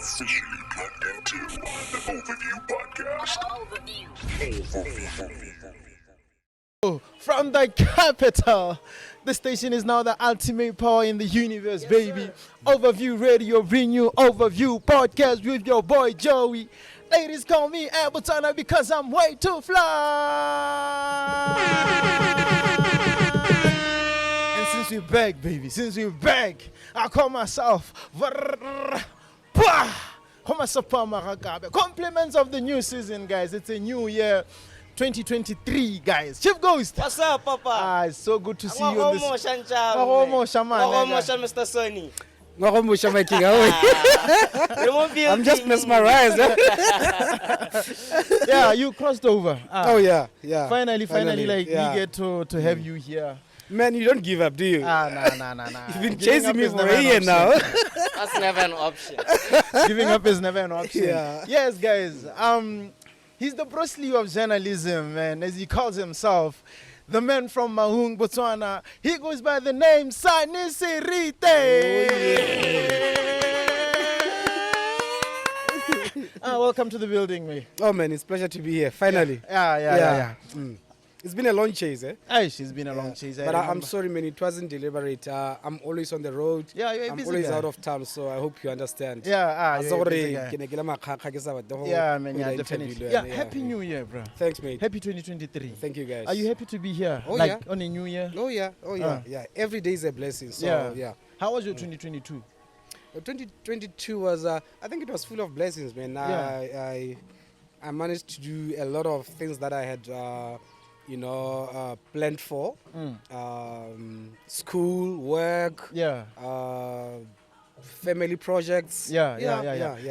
officially plugged into the Overview Podcast. Overview. From the capital, the station is now the ultimate power in the universe, yes, baby. Sir. Overview Radio, Renew Overview Podcast with your boy Joey. Ladies call me Botswana because I'm way too fly. And since we're back, baby, I call myself compliments of the new season, guys. It's a new year. 2023, guys. Chief Ghost. What's up, Papa? It's so good to see you on this. Mr. Sonny. I'm just mesmerized. Yeah, you crossed over. Yeah. Finally, like we get to have you here. Man, you don't give up, do you? Nah. You've been chasing me for a year now. That's never an option. Giving up is never an option. Yeah. Yes, guys. He's the Bruce Lee of journalism, man, as he calls himself. The man from Mahung, Botswana. He goes by the name Sonny Serite. Welcome to the building, mate. Oh, man, it's a pleasure to be here. Finally. Yeah. It's been a long chase, eh? She's been a long chase. But I'm sorry, man, it wasn't deliberate. I'm always on the road. Yeah, you're I'm busy always guy. out of town, so I hope you understand. Yeah, you're a busy guy. Yeah, man, definitely. Yeah, Happy New Year, bro. Thanks, mate. Happy 2023. Thank you, guys. Are you happy to be here? Oh, like on a new year? Oh, yeah. Yeah. Every day is a blessing, so yeah. How was your 2022? 2022 was, I think it was full of blessings, man. I managed to do a lot of things that I had, planned for. School, work, family projects. Yeah.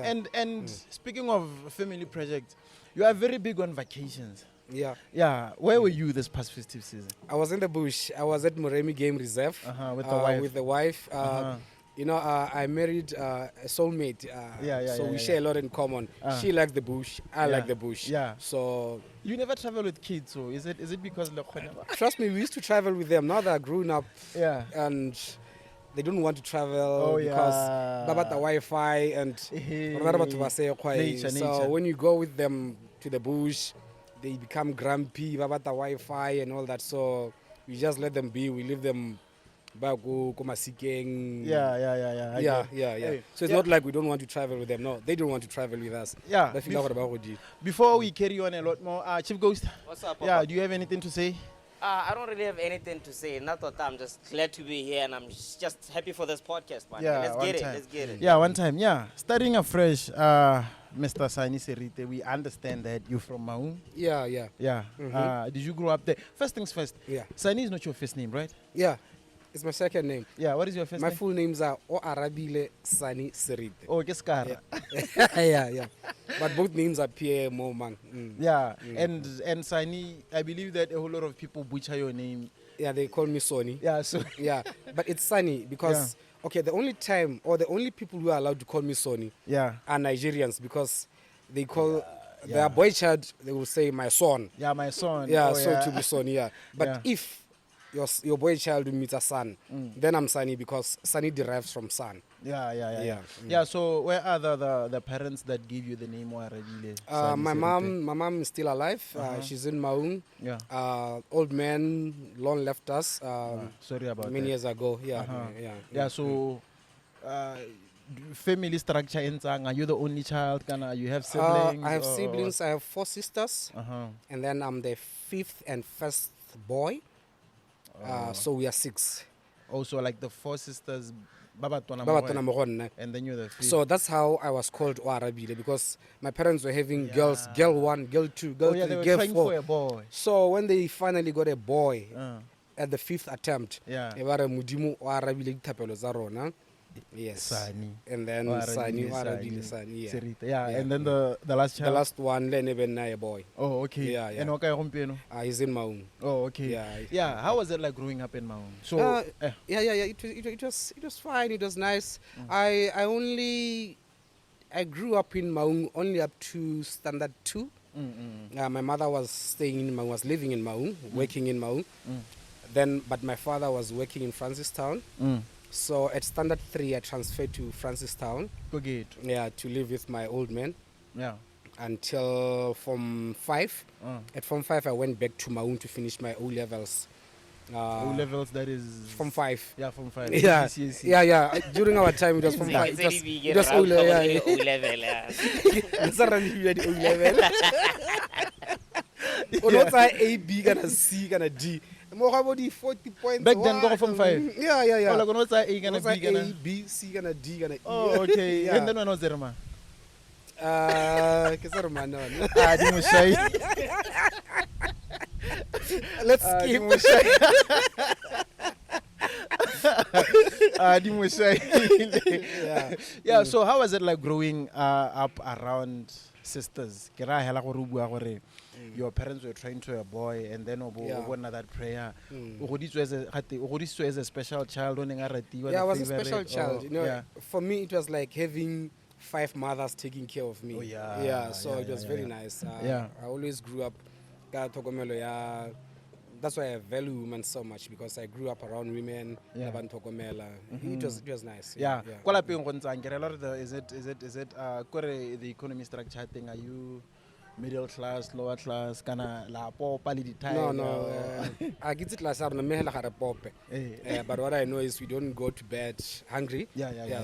And speaking of family projects, you are very big on vacations. Yeah. Where were you this past festive season? I was in the bush. I was at Moremi Game Reserve with the wife. I married a soulmate. So we share a lot in common. She likes the bush. I like the bush. Yeah. So you never travel with kids, so is it because trust me, we used to travel with them. Now they're grown up. Yeah. And they don't want to travel because about the Wi-Fi and so when you go with them to the bush, they become grumpy about the Wi-Fi and all that. So we just let them be. We leave them. Yeah. So it's not like we don't want to travel with them. No, they don't want to travel with us. Yeah. Before we carry on a lot more, Chief Ghost. What's up, Papa? Yeah. Do you have anything to say? I don't really have anything to say. Not that I'm just glad to be here, and I'm just happy for this podcast, man. Yeah. Let's get it. Yeah. One time. Yeah. Starting afresh, Mr. Sonny Serite, we understand that you're from Mahung. Yeah. Mm-hmm. Did you grow up there? First things first. Yeah. Sonny is not your first name, right? Yeah. It's my second name. Yeah, what is your first name? My full names are O Arabile Sonny Serite. Oh, Keskara. Yeah. But both names appear more man. Yeah, and Sonny, I believe that a whole lot of people butcher your name. Yeah, they call me Sonny. Yeah, so yeah, but it's Sonny because the only time or the only people who are allowed to call me Sonny are Nigerians because they call their boy child, they will say my son. Yeah, my son. Yeah, to be Sonny. Yeah, but if your boy child meets a son, then I'm Sonny because Sonny derives from son. Yeah. So where are the parents that give you the name Oarabile? My mom is still alive. She's in Mahung. Yeah. Old man long left us. Sorry about many that. years ago. Yeah. So family structure in Are you the only child? You have siblings? I have siblings. I have 4 sisters, and then I'm the 5th and first boy. So we are 6. Also, like the 4 sisters, and then you're the 5th. So that's how I was called Oarabile because my parents were having girls, girl 1, girl 2, girl 3, they were girl trying 4. for a boy. So when they finally got a boy at the 5th attempt, yes. Sonny. And then Sonny, Serite. Yeah. And then the last child. The last one, then even a boy. Oh, okay. Yeah. And He's in Mahung. Oh, okay. Yeah. How was it like growing up in Mahung? So It was fine. It was nice. I grew up in Mahung only up to standard 2. My mother was staying in Mahung, was living in Mahung, working in Mahung. But my father was working in Francistown. So at Standard 3, I transferred to Francistown. Good. Yeah, to live with my old man. Yeah. Until Form 5. At Form 5, I went back to Maun to finish my O levels. O levels, that is Form 5. Yeah, Form 5. Yeah, GCSE. yeah. During our time, it was Form 5. It was O level. Yeah. O-level, yeah. It's around here, the O level. What's A, B, gonna C, gonna D. More about the 40 points. Back then, go Form 5. Yeah. Oh, like what's A, gonna B, gonna A, B, C, gonna D, gonna E. Oh, okay. Yeah. And then when was there, man? Let's skip. Yeah. So how was it like growing up around sisters? Your parents were trying to a boy, and then that prayer. As a special child. Yeah, I was a special child. You know, for me, it was like having 5 mothers taking care of me. Oh, yeah. Yeah, so it was very nice. I always grew up. That's why I value women so much, because I grew up around women. It was nice. Yeah. Is it the economy structure thing? Are you middle class, lower class, kana la popa li dithae? No. I get it last year. But what I know is we don't go to bed hungry.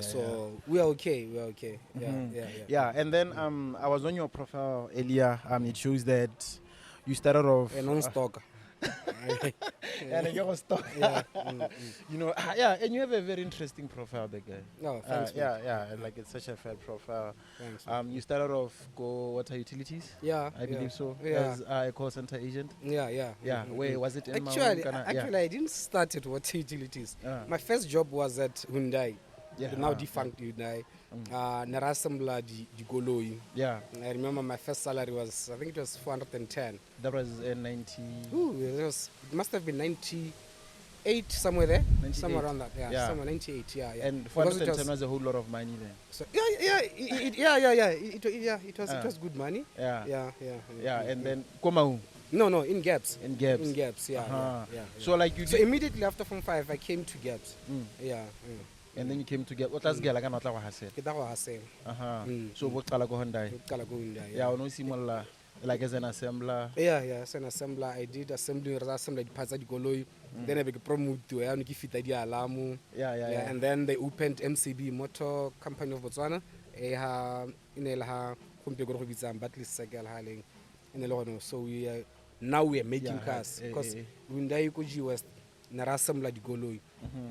So we are okay. Yeah. And then I was on your profile earlier. It shows that you started off a non-stalker. And you're stuck. You know, and you have a very interesting profile, the guy. No, thanks. Like it's such a fair profile. Thanks. You started off water utilities. Yeah, I believe so. Yeah. As a call center agent. Yeah. Where was it? In Actually, I didn't start at water utilities. My first job was at Hyundai. The now defunct Hyundai. Narassembla di Goloi. Yeah. I remember my first salary was, I think it was 410. That was in 90. It must have been 98, somewhere there. 98. Somewhere around that. Yeah. Somewhere 98. Yeah. And 410 was a whole lot of money then. So it was good money. Yeah. And then Komau. No, in Gaps. In Gaps. In Gaps. Yeah. So like you. So immediately after Form 5, I came to Gaps. Yeah. And then you came to get what else girl like not like Hasel. So what color go Hyundai? Yeah, no similar like as an assembler. Yeah, as an assembler. I did assembly parts of the Goloi. Then I became promoted to Alamu. Yeah. And then they opened MCB Motor Company of Botswana. So now we are making cars because Hyundai Koji was Narassembla di Goloi.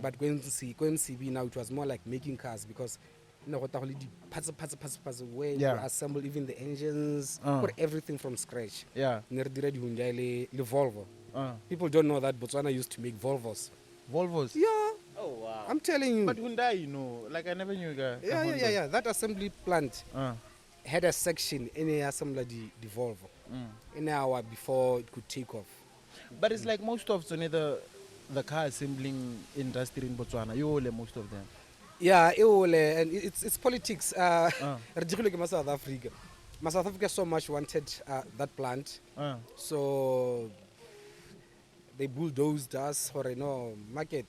But going to see MCB now, it was more like making cars, because parts where you assemble even the engines, put everything from scratch. Yeah. Hyundai le Volvo. People don't know that Botswana used to make Volvos. Volvos? Yeah. Oh, wow. I'm telling you. But Hyundai, like I never knew. Yeah. That assembly plant had a section in the assembly the Volvo. An hour before it could take off. But it's like most of the car assembling industry in Botswana, most of them. Yeah, and it's politics. Ridiculous South Africa. South Africa so much wanted that plant. So they bulldozed us for market.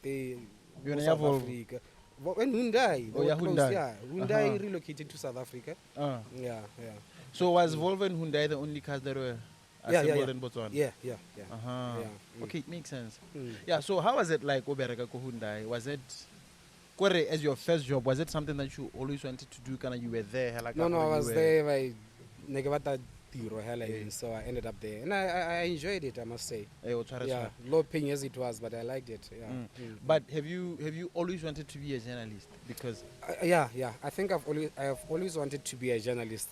South Africa. When Hyundai, Hyundai relocated to South Africa. Yeah. So was Volvo and Hyundai the only cars that were assembled in Botswana? Yeah. Okay, it makes sense. Yeah, so how was it like Obereka Hyundai? Was it as your first job, was it something that you always wanted to do? You were there? No, I was there. So I ended up there. And I enjoyed it, I must say. Low paying as it was, but I liked it. But have you always wanted to be a journalist? Because I think I have always wanted to be a journalist.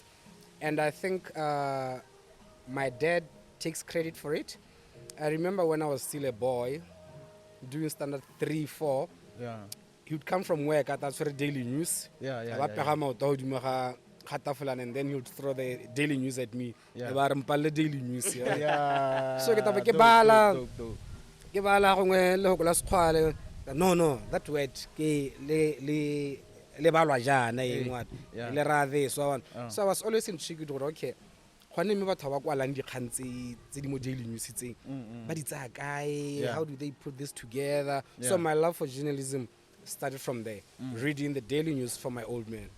And I think my dad takes credit for it. I remember when I was still a boy, doing standard 3, 4. He would come from work at the Daily News. And then he would throw the Daily News at me. Daily News. So no, that word so I was always intrigued. Okay, how do they put this together? So my love for journalism started from there, reading the daily news from my old man.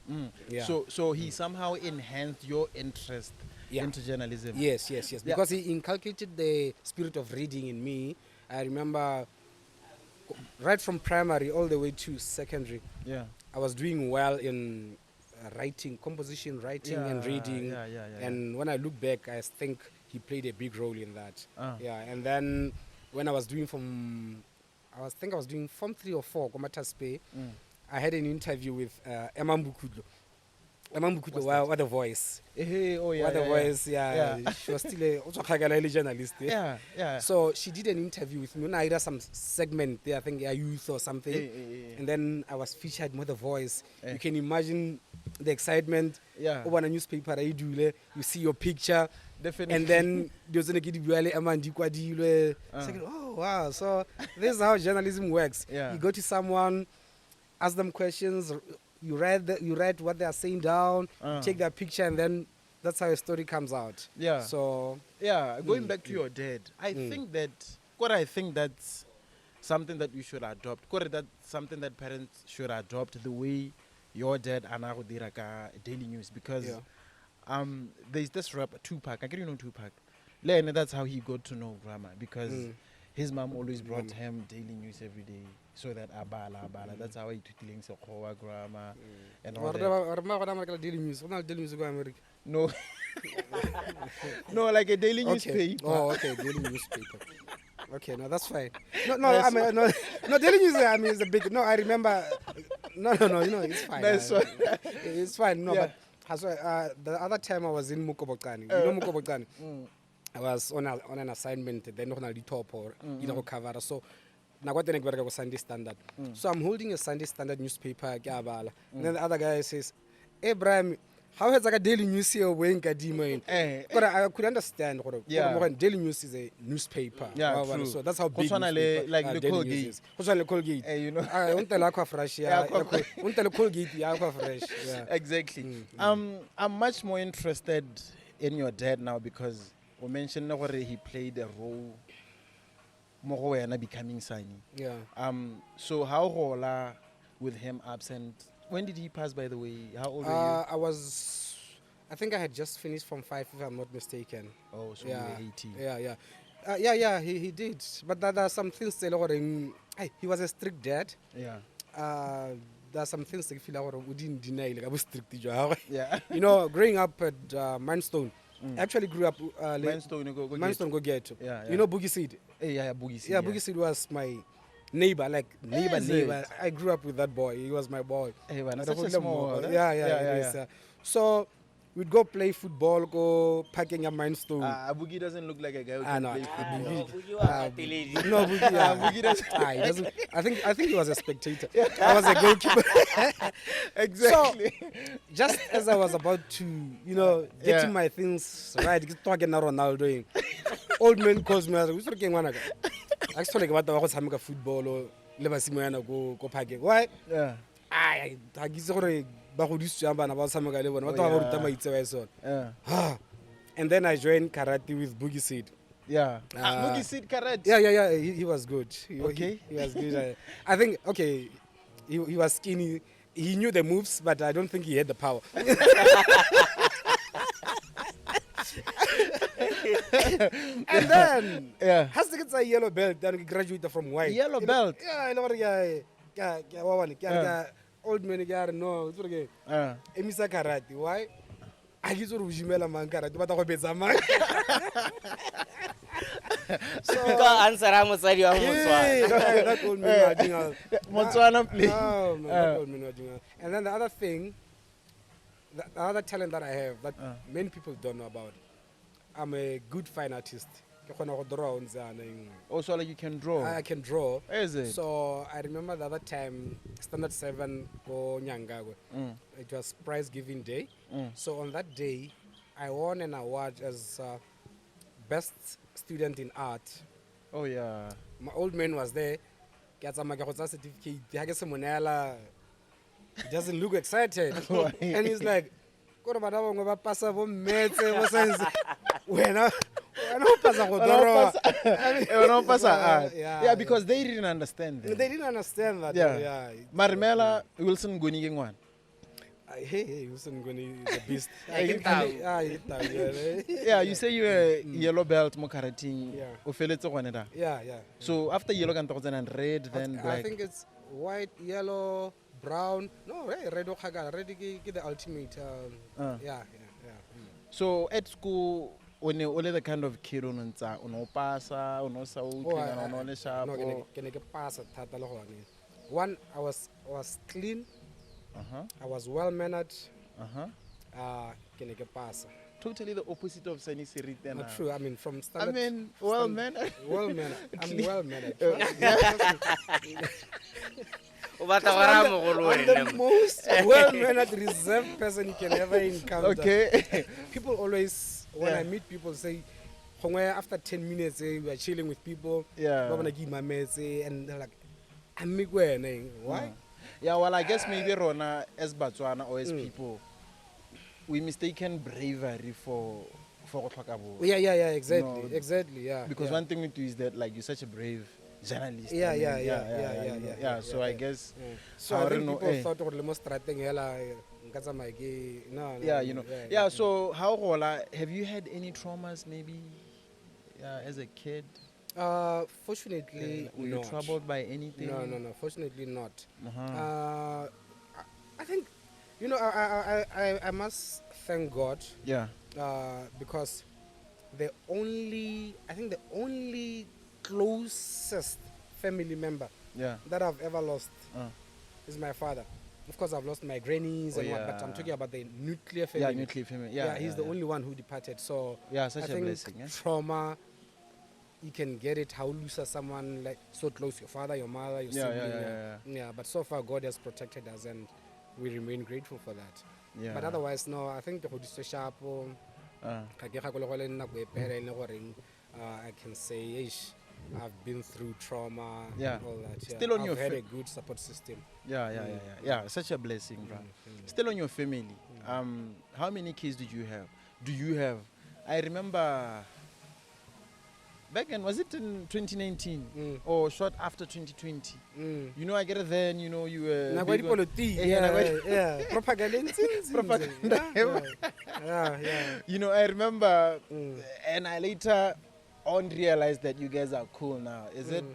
Yeah. So he somehow enhanced your interest into journalism. Yes. Yeah. Because he inculcated the spirit of reading in me. I remember right from primary all the way to secondary, I was doing well in writing, composition, writing and reading. And when I look back, I think he played a big role in that. And then when I was doing Form 3 or 4, Komataspe, I had an interview with Emma Mbukudlo. What the voice? What the voice? She was still a journalist. So she did an interview with me. When I did some segment there, I think youth or something, and then I was featured with the voice. You can imagine the excitement. Over a newspaper, you see your picture. Definitely. And then there's gonna get oh wow! So this is how journalism works. You go to someone, ask them questions. You read what they are saying down, take their picture, and then that's how a story comes out. So going back to your dad, I think that's something that we should adopt. That's something that parents should adopt, the way your dad Anago Diraka Daily News, because there's this rapper Tupac. I get Tupac. That's how he got to know grammar, because his mom always brought him daily news every day, so that abala. That's how he took links of grammar and all that. Daily news. Daily news go America. No, no, like a daily newspaper. Oh, okay, daily newspaper. Okay, no, that's fine. No, daily news. I mean, it's a big. No, I remember. No, it's fine. That's fine. It's fine. No, but the other time I was in Mukobokani. You know Mukobokani. I was on an assignment. Then on a top or cover. So now what then I Sunday Standard. So I'm holding a Sunday Standard newspaper. And then the other guy says, "Hey, Brian, how has like a daily news here when Kadima?" But I could understand. Daily news is a newspaper. True. So that's how big like the daily news is. Colgate. You know. Fresh. Fresh. Exactly. I'm much more interested in your dad now, because we mentioned that he played a role more when becoming Sonny. So how rola with him absent? When did he pass, by the way? How old were you? I think I had just finished Form 5, if I'm not mistaken. Oh, so you were 18. He did. But there are some things he was a strict dad. There are some things that feel like we didn't deny, like I was strict. You know, growing up at Mindstone, I actually grew up Mindstone go get. You know Boogie Seed? Boogie Seed. Boogie Seed was my neighbor, like neighbor. I grew up with that boy. He was my boy. Such a small. So we'd go play football, go packing up Mindstone. Boogie doesn't look like a guy who can play football. Boogie doesn't. I think he was a spectator. I was a goalkeeper. Exactly. So, just as I was about to, getting my things right, talking to Ronaldo, old man calls me. I was looking one. I was talking about football or go packing. Why? I guess and then I joined karate with Boogie Seed. Boogie Seed karate. Yeah. He was good. He was good. I think he was skinny. He knew the moves, but I don't think he had the power. And then has to get a yellow belt. Then he graduated from white. Yellow belt. Old man no, it's okay. Emisa karate. Why? I just want to man karate, but I bet man. So answer that old man Botswana, please. That old man. And then the other thing, the other talent that I have that many people don't know about, I'm a good fine artist. Oh, so like you can draw? I can draw. Is it? So I remember the other time, Standard 7 go Nyangago. It was prize giving day. So on that day, I won an award as best student in art. Oh yeah. My old man was there. Got some certificate. He doesn't look excited. And he's like, Yeah, because they didn't understand that. They didn't understand that. Yeah. Marimela Wilson Guni Gingwan. Hey, Wilson Guni is the beast. Yeah, you say you were yellow belt mokarating. Yeah. Yeah. So after yellow and red, then black. I think it's white, yellow, brown. No, red okaga. Red is the ultimate. Yeah. So at school, when you only the kind of kid on pasa, on one, I was clean. I was well mannered. Totally the opposite of Sonny Serite. Not true. I mean, from standard. I mean, well mannered. Well mannered. I'm well mannered. I'm the most well-mannered, reserved person you can ever encounter. Okay. People always, when I meet people, say, after 10 minutes, we are chilling with people. Yeah. And they're like, I'm Migwe. Why? Yeah, well, I guess maybe Rona, as Botswana or as people, we mistaken bravery for Otlakabo. Yeah, exactly. No, Exactly, yeah. Because one thing we do is that, like, you're such a brave journalist. Yeah. So I guess. So I think people thought it was most threatening. Yeah, so how have you had any traumas maybe as a kid? Fortunately, were you troubled by anything? No, fortunately not. I think, I must thank God. Yeah. Because the only closest family member that I've ever lost is my father. Of course, I've lost my grannies but I'm talking about the nuclear family. Yeah, nuclear family. Yeah, he's the only one who departed. So such I a think blessing. Trauma, you can get it how lose someone like so close, your father, your mother, your sibling. But so far, God has protected us, and we remain grateful for that. Yeah. But otherwise, no, I think the sharp. I can say, I've been through trauma, and all that. Yeah. Still on I've had a good support system. Yeah, such a blessing, bro. Still on your family. How many kids did you have? Do you have? I remember back then, was it in 2019 or short after 2020? I get it then, you were... Propaganda. I remember, and I later on realized that you guys are cool now. Is it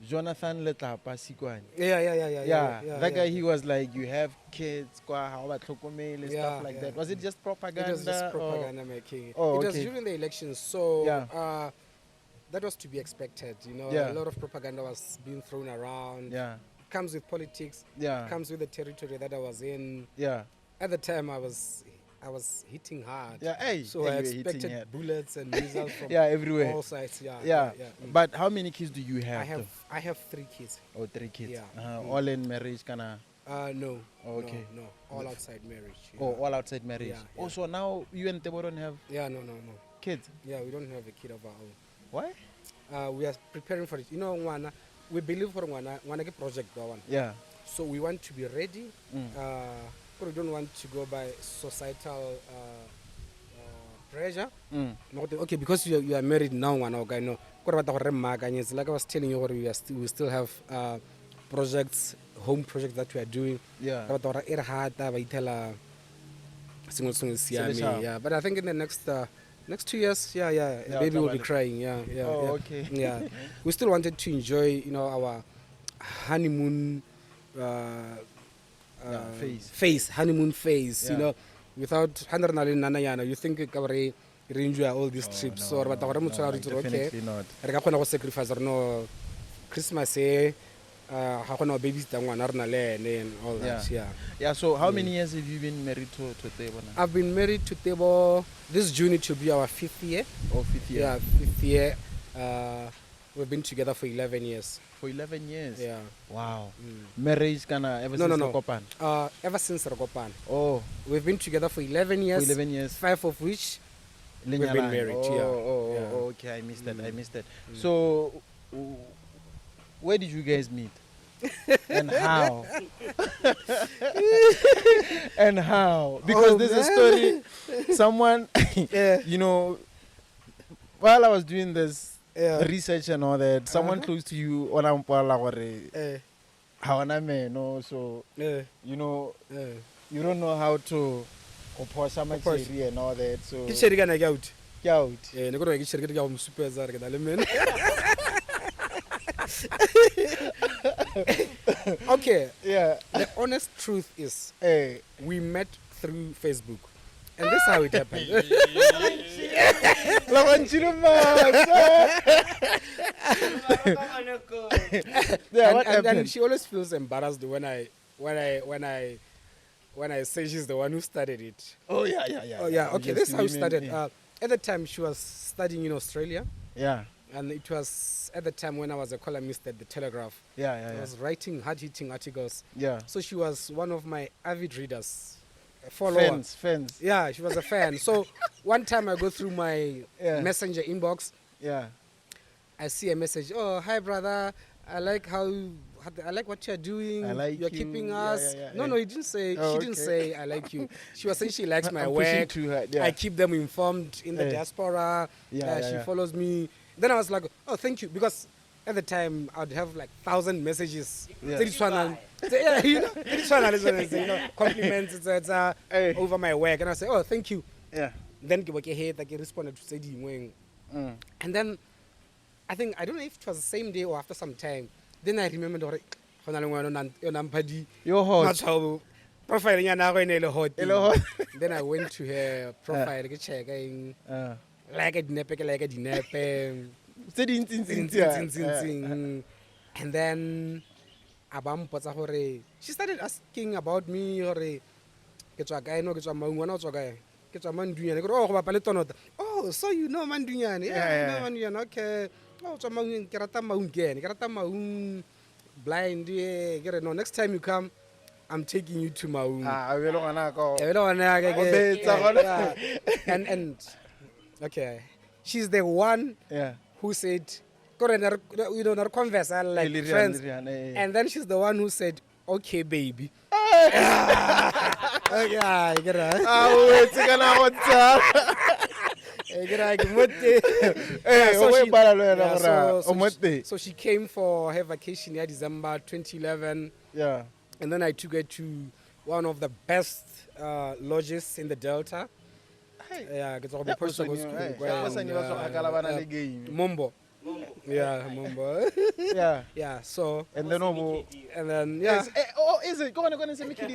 Jonathan Letapa Sikwani? Yeah. That guy, he was like, you have kids, stuff like that. Was it just propaganda? It was just propaganda making. Oh, it was during the elections, so... that was to be expected, A lot of propaganda was being thrown around. Comes with politics. Comes with the territory that I was in. At the time, I was hitting hard. So I expected bullets and missiles from everywhere. all sides. But how many kids do you have? I have 3 kids. Oh, 3 kids. All in marriage, kinda. No. Oh, okay. No. All outside marriage. Oh, all outside marriage. So now you and Tebo don't have. No. Kids. Yeah, we don't have a kid of our own. Why? We are preparing for it. We believe for one project. So we want to be ready. But we don't want to go by societal pressure. Okay, because you are married now, like I was telling you, we still have projects, home projects that we are doing. But I think in the next 2 years, baby will be crying. Okay. We still wanted to enjoy, our honeymoon honeymoon phase, without 100 you think we enjoy all these trips. So definitely not. I sacrifice Christmas, babies and all that. So how many years have you been married to Tebo now? I've been married to Tebo. This June it will be our 5th year. Oh, 5th year. Yeah, 5th year. We've been together for 11 years. For 11 years? Yeah. Wow. Marriage ever since Rakopan? Ever since Rakopan. Oh. We've been together for 11 years. For 11 years. 5 of which we've been married. Okay, I missed that. So, where did you guys meet? And how? And how? Because there's a story, someone, while I was doing this Yeah. research and all that, someone close to you on Ampala or Eh, how no, so eh, you know eh. you don't know how to oppose Oppose. cherry and all that. So Ke cherry kana ke out. get out. Eh, ne go re ke cherry ke ga mo super za re ke na le men. Okay, Yeah. the honest truth is Hey. we met through Facebook. And this is how it happened. Yeah, what And happened? she always feels embarrassed when I say she's the one who started it. Oh yeah. Oh yeah, okay. Yes, This is how it women, started. yeah. At the time, she was studying in Australia, Yeah. and it was at the time when I was a columnist at the Telegraph. I Yeah. was writing hard-hitting articles. Yeah. So she was one of my avid readers, a follower. Fans. Yeah, she was a fan. So one time I go through my Yeah. messenger inbox, Yeah. I see a message. Oh, hi brother. I like what you're doing. I like you're you. keeping Yeah, us. yeah. No, he didn't say. Oh, she didn't okay. say I like you. She was saying she likes my I'm pushing work. too hard, yeah. I keep them informed in the Yeah. diaspora. Yeah, She yeah. follows me. Then I was like, oh, thank you, because at the time I'd have like 1,000 messages. Yeah. Yeah, you know, compliments, etc. Hey. over my work, and I say, oh, thank you. Yeah. Then ke responded to say and then I don't know if it was the same day or after some time. Then I remembered You're hot. profile nya na go ene le hot. E le hot. Then I went to her profile ke check like a dinepe. And then abampotsa gore she started asking about me gore ke tswa kae no ke tswa maungwana o tswa kae ke tswa mandunyane gore oh go bapale tonota oh so you know mandunyane yeah, no mandunyane okay oh tswa maung ke rata maung ke rata maung blind ke re no next time you come I'm taking you to maung and okay she's the one who said you know, not converse, I like friends. And then she's the one who said, okay, baby. Okay, I get it. So she came for her vacation in December 2011. Yeah. And then I took her to one of the best lodges in the Delta. Yeah, Mombo. Yeah, Mombo. Yeah, so. And then yeah. Yes. Is it? Go on and say me thing.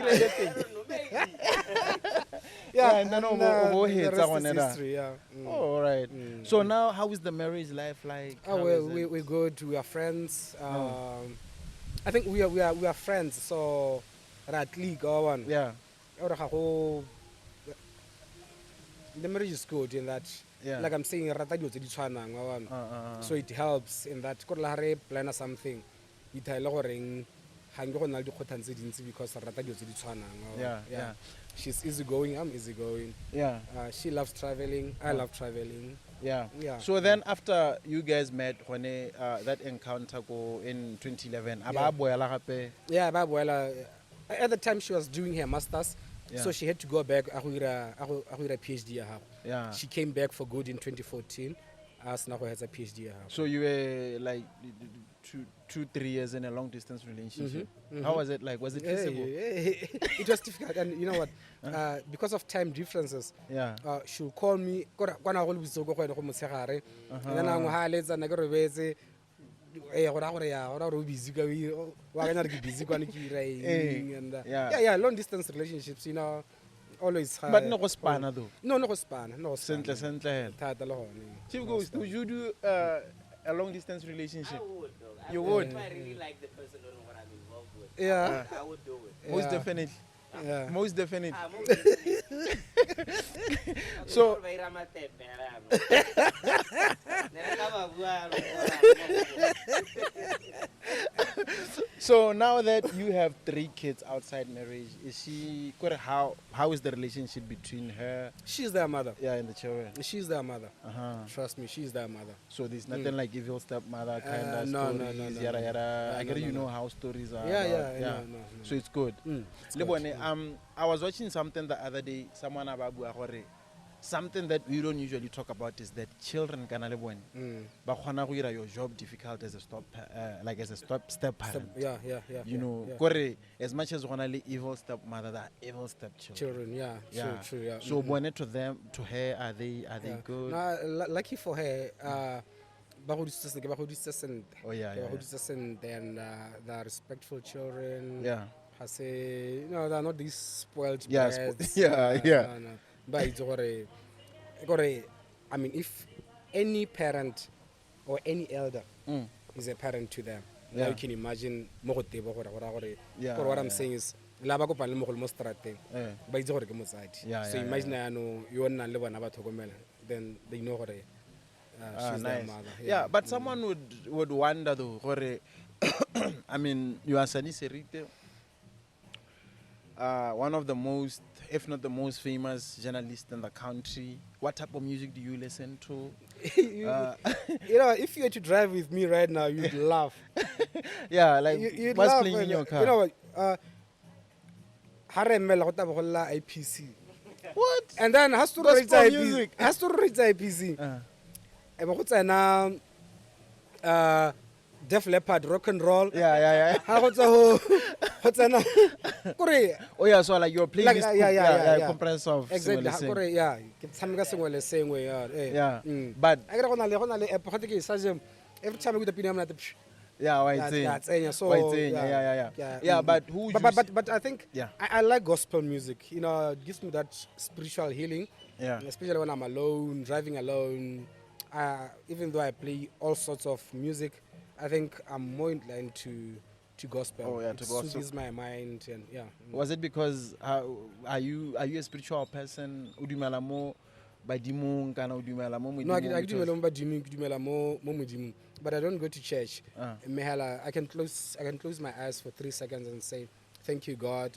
Yeah, and then the rest is history, yeah. Oh, all right. So now, how is the marriage life like? Oh, we're good. We are friends. I think we are friends. So, at league or one. Yeah. The marriage is good in that. Yeah. Like I'm saying, so it helps in that. Plan or something. Because Yeah. She's easygoing. I'm easygoing. Yeah. She loves traveling. I love traveling. Yeah. Yeah. So then after you guys met when that encounter go in 2011, Yeah, at the time she was doing her masters, so she had to go back. PhD. Yeah. She came back for good in 2014. As now has a PhD. So you were like 2-3 years in a long distance relationship. How was it like? Was it feasible? It was difficult, and you know what? Because of time differences, Yeah. she'll call me. And then I'm busy. Yeah, long distance relationships, you know, always. But no spanner though. No span. Sentle. Chief Ghost, would you do a long distance relationship? I would, though. You would? If I really like the person or what I'm involved with, Yeah. I would do it. Most Yeah. definitely. Yeah. Most definitely. So, So now that you have 3 kids outside marriage, is she how is the relationship between her She's their mother. and the children? She's their mother. Uh-huh. Trust me, she's their mother. So there's nothing like evil stepmother kind of no, stories, no, no, yada no. yada. I No, guess no, you no. know how stories are. Yeah, about. no. So it's good. It's Lebone, good. I was watching something the other day. Someone about something that we don't usually talk about is that children kana le bone ba khona go ira your job difficult as a step parent. Yeah. You know, yeah. kore as much as gonna le evil stepmother, there are evil stepchildren. Children, yeah. True, yeah. So bone to her, are they good? No, lucky for her, oh yeah. and they're respectful children. Yeah. I say, they're not these spoiled Yeah, brats. yeah. No. But it's I mean, if any parent or any elder is a parent to them, now you can imagine what I'm saying is, so imagine you then they know what she's their Nice. mother. Yeah, but someone would wonder though, I mean, you are Sonny Serite, one of the most, if not the most famous journalist in the country. What type of music do you listen to? If you were to drive with me right now, you'd laugh. Yeah, like You'd what's laugh. playing in your car? You know what? IPC. What? And then has to Gospel reach music. IPC. Has to reach IPC. Def Leppard, rock and roll. Yeah. Oh yeah, so like your playlist, yeah. comprehensive of Exactly. singing. Yeah, but every time we go to yeah, why yeah, but who? But I think I like gospel music. It gives me that spiritual healing. Yeah. Especially when I'm alone, driving alone. Even though I play all sorts of music, I think I'm more inclined to gospel. Oh yeah, it to gospel. soothes my mind and yeah. Was it because are you a spiritual person? Udumela mo badimong kana udumela mo No, I dumela mo modimo, but I don't go to church. Mehala, I can close my eyes for 3 seconds and say, "Thank you, God.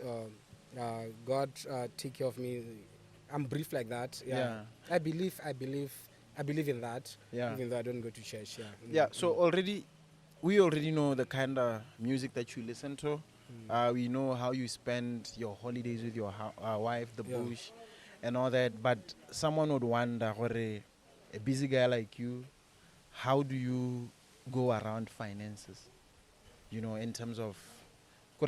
God, take care of me." I'm brief like that. Yeah. I believe in that. Yeah. Even though I don't go to church. Yeah. Yeah. So we already know the kind of music that you listen to. We know how you spend your holidays with your wife, the bush, and all that. But someone would wonder, a busy guy like you, how do you go around finances? In terms of,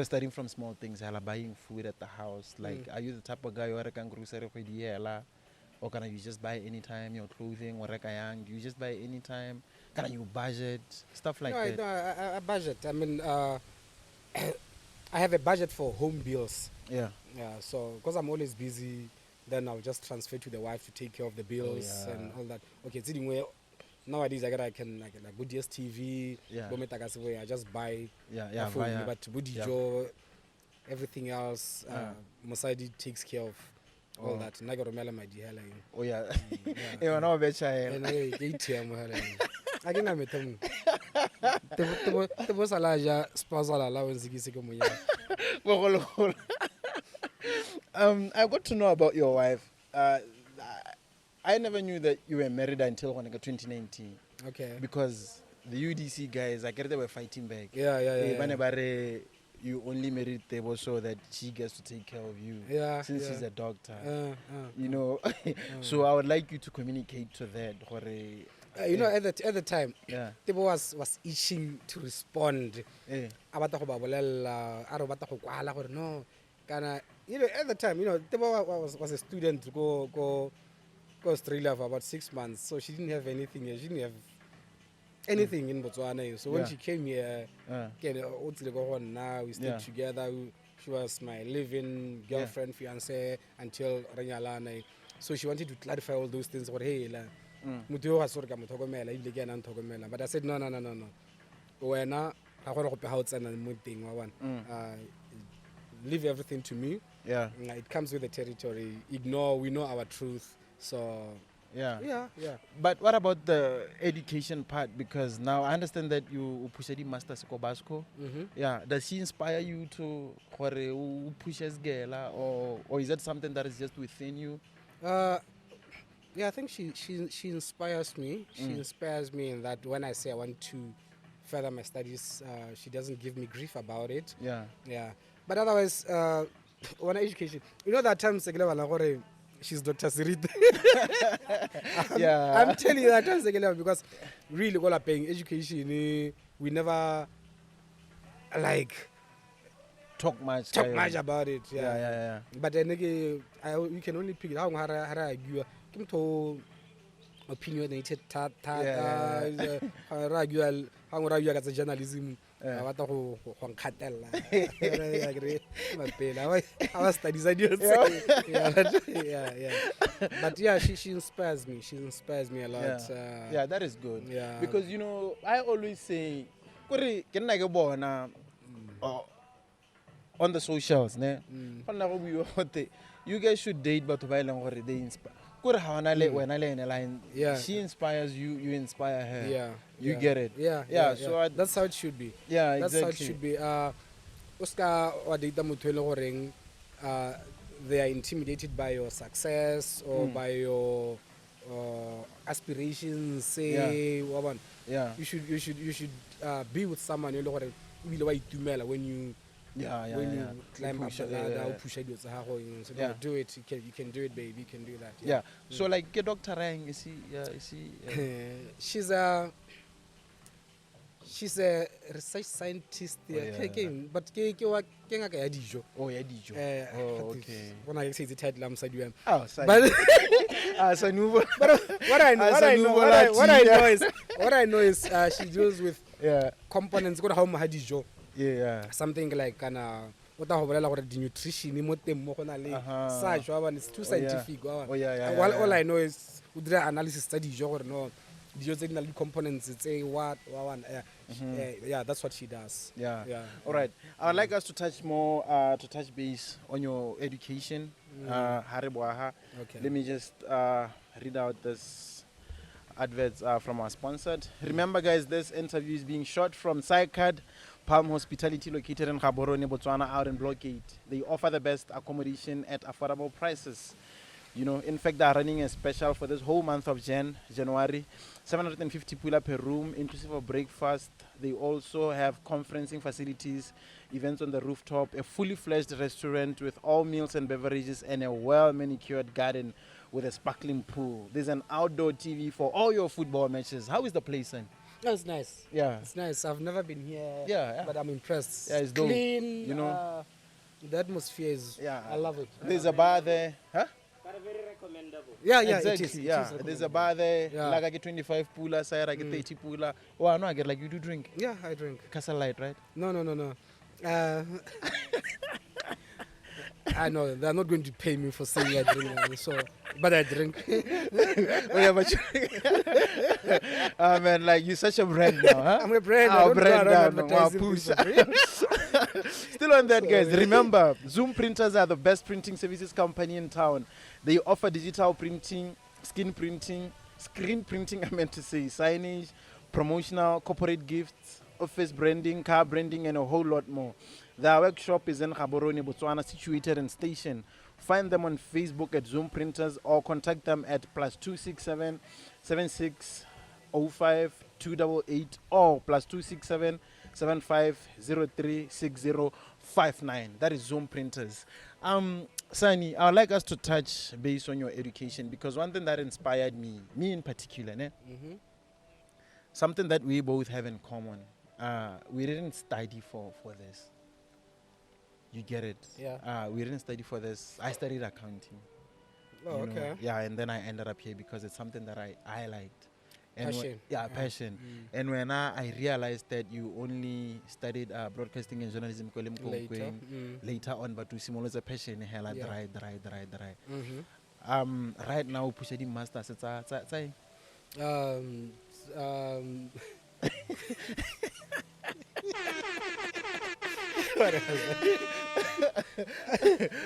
starting from small things, buying food at the house. Like, are you the type of guy who can grocery for the or can you just buy anytime your clothing? Or do you just buy anytime? Can you budget stuff like that? No, I budget. I mean, I have a budget for home bills. Yeah. So because I'm always busy, then I'll just transfer to the wife to take care of the bills and all that. Okay, it's anyway. Nowadays I can like good DSTV. Yeah. I just buy. Yeah. Phone, but Budijo, everything else, Mosadi takes care of. All that. And I got to mail my DHL. Oh yeah. You know about and I can have it. The boss alaja spousal allowance. I got to know about your wife. I never knew that you were married until 2019. Okay. Because the UDC guys, I guess they were fighting back. Yeah. You only married Tebo so that she gets to take care of you. Yeah. Since she's a doctor. You know. So I would like you to communicate to that. At the time, Tebo was itching to respond. At the time, Tebo was a student to go Australia for about 6 months, so she didn't have anything. She didn't have anything in Botswana. So when she came here, now we stayed together. She was my living girlfriend, fiance until Ranyalana. So she wanted to clarify all those things. But hey, but I said no. Leave everything to me. Yeah. It comes with the territory. We know our truth. So yeah. But what about the education part? Because now I understand that you push the master's Kobasco. Yeah. Does she inspire you to push as girl, or is that something that is just within you? I think she inspires me. She inspires me in that when I say I want to further my studies, she doesn't give me grief about it. Yeah. But otherwise, when education, that times she's Dr. Serite. Yeah. I'm telling you that once again because really, all paying education, we never like talk much. talk much about it. Yeah. But then again, you can only pick it. How argue? Kim to opinionated. How argue as a journalism. I was studies ideas. Yeah. But yeah, she inspires me. She inspires me a lot. Yeah, that is good. Yeah. Because I always say, on the socials, ne? You guys should date, but they inspire. Yeah. She inspires you, you inspire her. Yeah. You get it. Yeah. So that's how it should be. yeah, That's exactly. how it should be. Oscar or data mutwele they are intimidated by your success or by your aspirations. Say, Waban. Yeah. You should be with someone you know what when you when you climb up the ladder, push ideas, so Yeah. do it. You can do it, baby. You can do that. Yeah. So like, get Dr. Rang, is he? She's a research scientist. But dijo. Oh, yeah, Dijo. Oh, okay. When I say the title, I'm sad. Oh, sorry. But what I know is she deals with Yeah. components. Go to how dijo. Yeah. Something like the nutrition, such it's too scientific. All I know is with the analysis study, no, the components. It's a what, yeah, that's what she does. Yeah. Yeah. All right. I would like us to touch more, to touch base on your education. Haribwaha. Okay. Let me just read out this adverts from our sponsored. Remember, guys, this interview is being shot from SciCard Palm Hospitality, located in Gaborone, Botswana, out in Block 8. They offer the best accommodation at affordable prices. In fact, they are running a special for this whole month of January. 750 pula per room, inclusive of breakfast. They also have conferencing facilities, events on the rooftop, a fully fledged restaurant with all meals and beverages, and a well-manicured garden with a sparkling pool. There's an outdoor TV for all your football matches. How is the place, son? That's nice. Yeah. It's nice. I've never been here. Yeah. But I'm impressed. Yeah, it's dope. Clean. The atmosphere is. Yeah. I love it. There's a bar there. Huh? But very recommendable. Yeah, Exactly. it is There's a bar there. Yeah. Like I get 25 pula, side I get 30 pula. Oh, no, I get like you do drink. Yeah, I drink. Castle Light, right? No. I know they're not going to pay me for saying I drink, but I drink. Oh yeah, but man, like you're such a brand now, huh? I'm a brand. Oh, I don't brand go around now, advertising push. things for free. Still on that, guys. Remember, Zoom Printers are the best printing services company in town. They offer digital printing, screen printing, I meant to say, signage, promotional, corporate gifts, office branding, car branding, and a whole lot more. Their workshop is in Gaborone, Botswana, situated in Station. Find them on Facebook at Zoom Printers or contact them at +267 7605 288 or +267 7503 6059. That is Zoom Printers. Sonny, I would like us to touch base on your education, because one thing that inspired me in particular, something that we both have in common. We didn't study for this. You get it? Yeah. We didn't study for this. I studied accounting. Oh, okay. Yeah, and then I ended up here because it's something that I liked. And Passion. Passion. And when I realized that you only studied broadcasting and journalism later on, but you simulate a passion, hella dry. Right now, push the masters.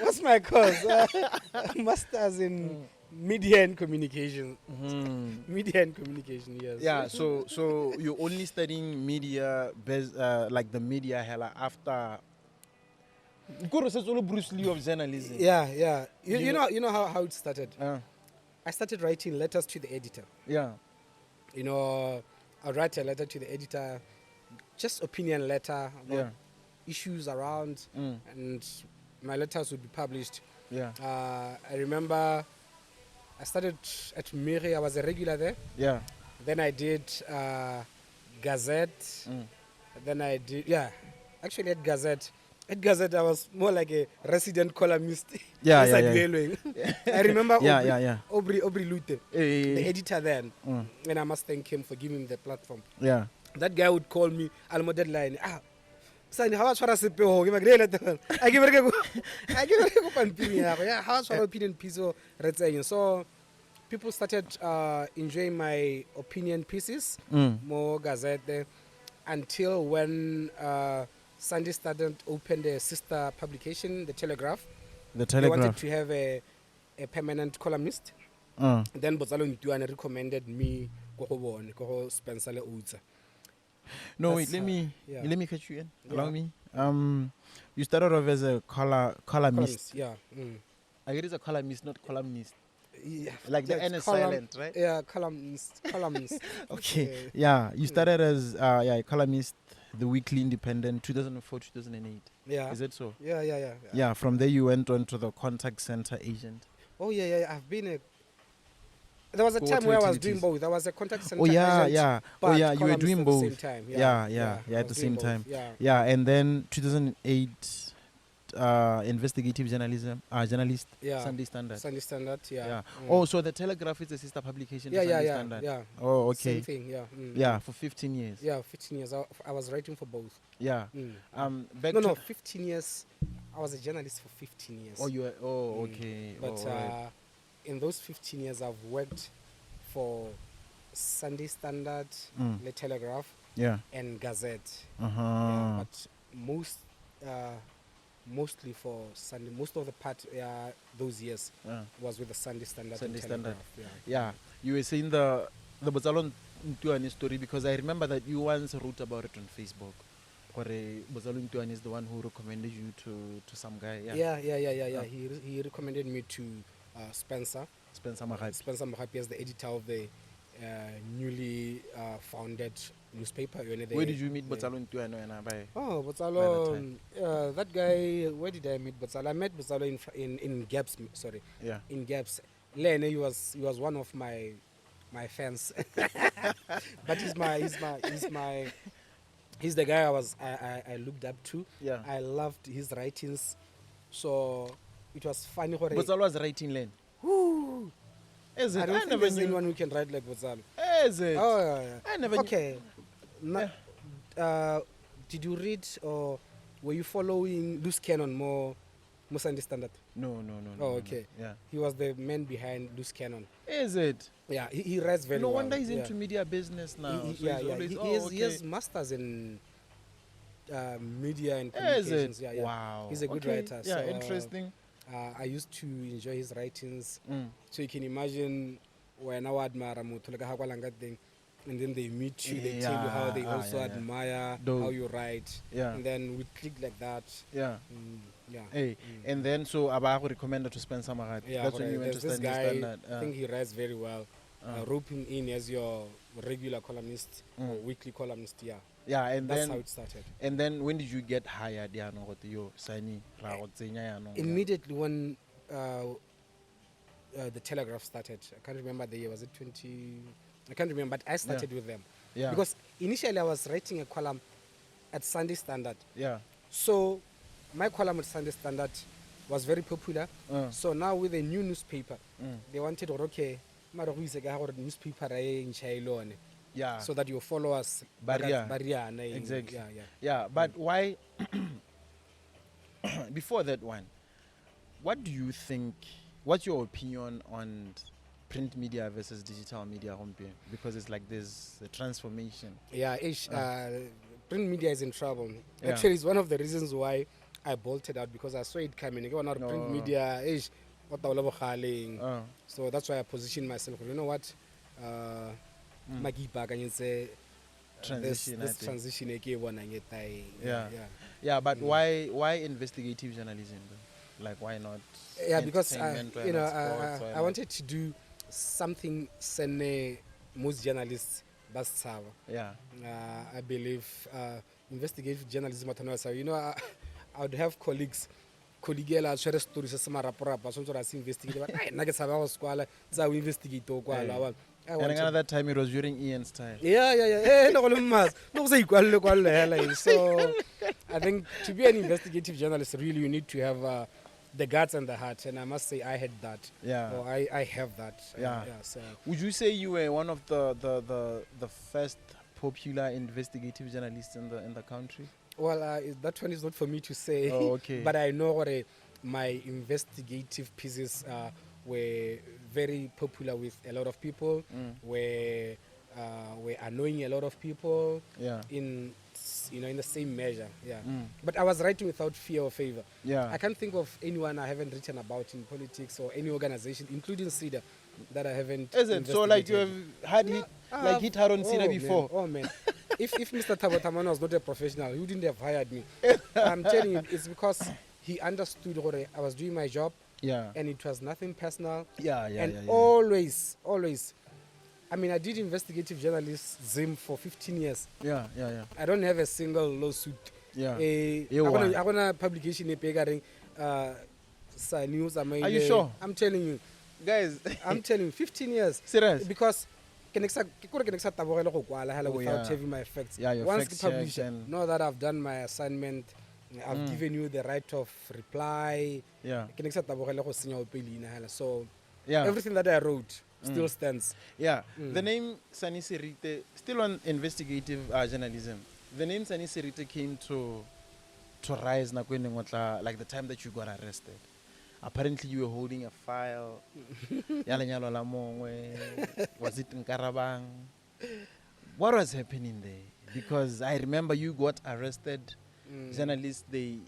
What's my course? Masters in media and communication. Media and communication, yes. Yeah, so you're only studying media, like the media hella after. Bruce Lee of journalism. Yeah. You know how it started. I started writing letters to the editor. Yeah. I write a letter to the editor, just opinion letter about issues around, and my letters would be published. Yeah. I remember I started at Miri. I was a regular there. Yeah. Then I did Gazette. Then I did, actually at Gazette. At Gazette, I was more like a resident columnist. Yeah, inside yeah. railway. I remember Aubrey. Aubrey Lute, the editor then. And I must thank him for giving me the platform. Yeah. That guy would call me, Almo deadline. Sonny, how much for us to pay? I give it a how much for opinion piece of Seretse. So people started enjoying my opinion pieces, more Gazette, until when Sandy started opened a sister publication, The Telegraph. They wanted to have a permanent columnist. Then Botswana Ntuane recommended me go Spencer Le Outsa. No, wait, let me catch you in. Allow me. You started off as a columnist. Yeah. I guess it's a columnist, not columnist. Yeah, like the N is silent, right? Yeah, columnist. Okay. Yeah, you started as a columnist, The Weekly Independent, 2004, 2008. Yeah. Is it so? Yeah. Yeah, from there you went on to the contact center agent. Oh, yeah. I've been there was a time where I was doing both. I was a contact center agent. You were doing both. At the same time. At the same time. Yeah. And then 2008, investigative journalism, journalist, Sunday Standard. Yeah. Oh, so the Telegraph is a sister publication to Sunday Standard. Yeah. Oh, okay. Same thing, Yeah, for 15 years. Yeah, 15 years. I was writing for both. Yeah. No, 15 years. I was a journalist for 15 years. Oh, you were, okay. But in those 15 years, I've worked for Sunday Standard, The Telegraph, and Gazette. Yeah, but mostly for Sunday. Most of the part those years was with the Sunday Standard. Yeah, you were saying the Botswana Ntuane story because I remember that you once wrote about it on Facebook. Botswana Ntuane is the one who recommended you to some guy. Yeah. He recommended me to Spencer Mokgweetsi as the editor of the newly founded newspaper. Where did you meet Botswana Ntuane? Oh, Botswana, that guy, where did I meet Botswana? I met Botswana in Gaps, sorry. Yeah. In Gaps. Lene, he was one of my fans. But he's the guy I looked up to. Yeah. I loved his writings. So it was funny. Botswana was writing Len. Whoo! Is it? I don't think there's anyone who can write like Botswana. Is it? Oh, yeah. I never Okay. Did you read or were you following Loose Cannon more Sunday Standard? No. Oh, okay. Yeah. He was the man behind Loose Cannon. Is it? Yeah, he writes very well. No wonder he's into media business now. He has masters in media and communications. Is it? Yeah. Wow. He's a good Okay. writer. Yeah, So, interesting. I used to enjoy his writings. So you can imagine when I admire thing, and then they meet you, they tell you how they also admire how you write. Yeah. And then we click like that. Yeah. Yeah. Hey, and then so Abago recommended to Spencer Mokgweetsi. Yeah, That's when you went to this Sunday guy, Standard. I think he writes very well. Rope him in as your regular columnist or weekly columnist. Yeah. Yeah, and That's then how it started. And then when did you get hired? Immediately when the Telegraph started. I can't remember the year. Was it 20? I can't remember, but I started with them. Yeah. Because initially I was writing a column at Sunday Standard. Yeah. So my column at Sunday Standard was very popular. So now with a new newspaper, they wanted newspaper Yeah. so that your followers Exactly. Yeah. But why before that one, what do you think, what's your opinion on print media versus digital media, because it's like there's a transformation? Yeah, print media is in trouble. Actually, it's one of the reasons why I bolted out, because I saw it coming. Print media, so that's why I positioned myself. You know what? This transition. Yeah, but why investigative journalism though? Like, why not? Yeah, because entertainment, I wanted to do something most journalists best have. Yeah. I believe investigative journalism. I would have colleagues Kodigela share story se maraporapa so ra se investigate but ai nna ke tsaba go skwala tsa o investigate o kwala wa And at that time, it was during Ian's time. yeah no go le mas no go sa ikwalle hela so I think to be an investigative journalist really you need to have the guts and the heart, and I must say I had that. Yeah. Or I have that. Yeah. So. Would you say you were one of the first popular investigative journalists in the country? Well, that one is not for me to say. Oh, okay. But I know my investigative pieces were very popular with a lot of people. Were annoying a lot of people. Yeah. In the same measure. Yeah. But I was writing without fear or favor. Yeah. I can't think of anyone I haven't written about in politics or any organization, including CEDA, that I haven't. Is it so? Like you have had hit hard on CEDA before? Man, oh man! if Mr. Tabotamano was not a professional, he wouldn't have hired me. I'm telling you, it's because he understood what I was doing my job. Yeah. And it was nothing personal. Yeah. Always. I mean, I did investigative journalism for 15 years. Yeah. I don't have a single lawsuit. Yeah. I want a publication in Pegaring. News. Are you sure? I'm telling you. Guys. I'm telling you, 15 years. Serious? Because without having my facts. Yeah, your once facts published, and know that I've done my assignment. I've given you the right of reply. Yeah. So Yeah. everything that I wrote still stands. Yeah. The name Sonny Serite, still on investigative journalism. The name Sonny Serite came to rise like the time that you got arrested. Apparently you were holding a file. Was it in Karabang? What was happening there? Because I remember you got arrested. Journalists, they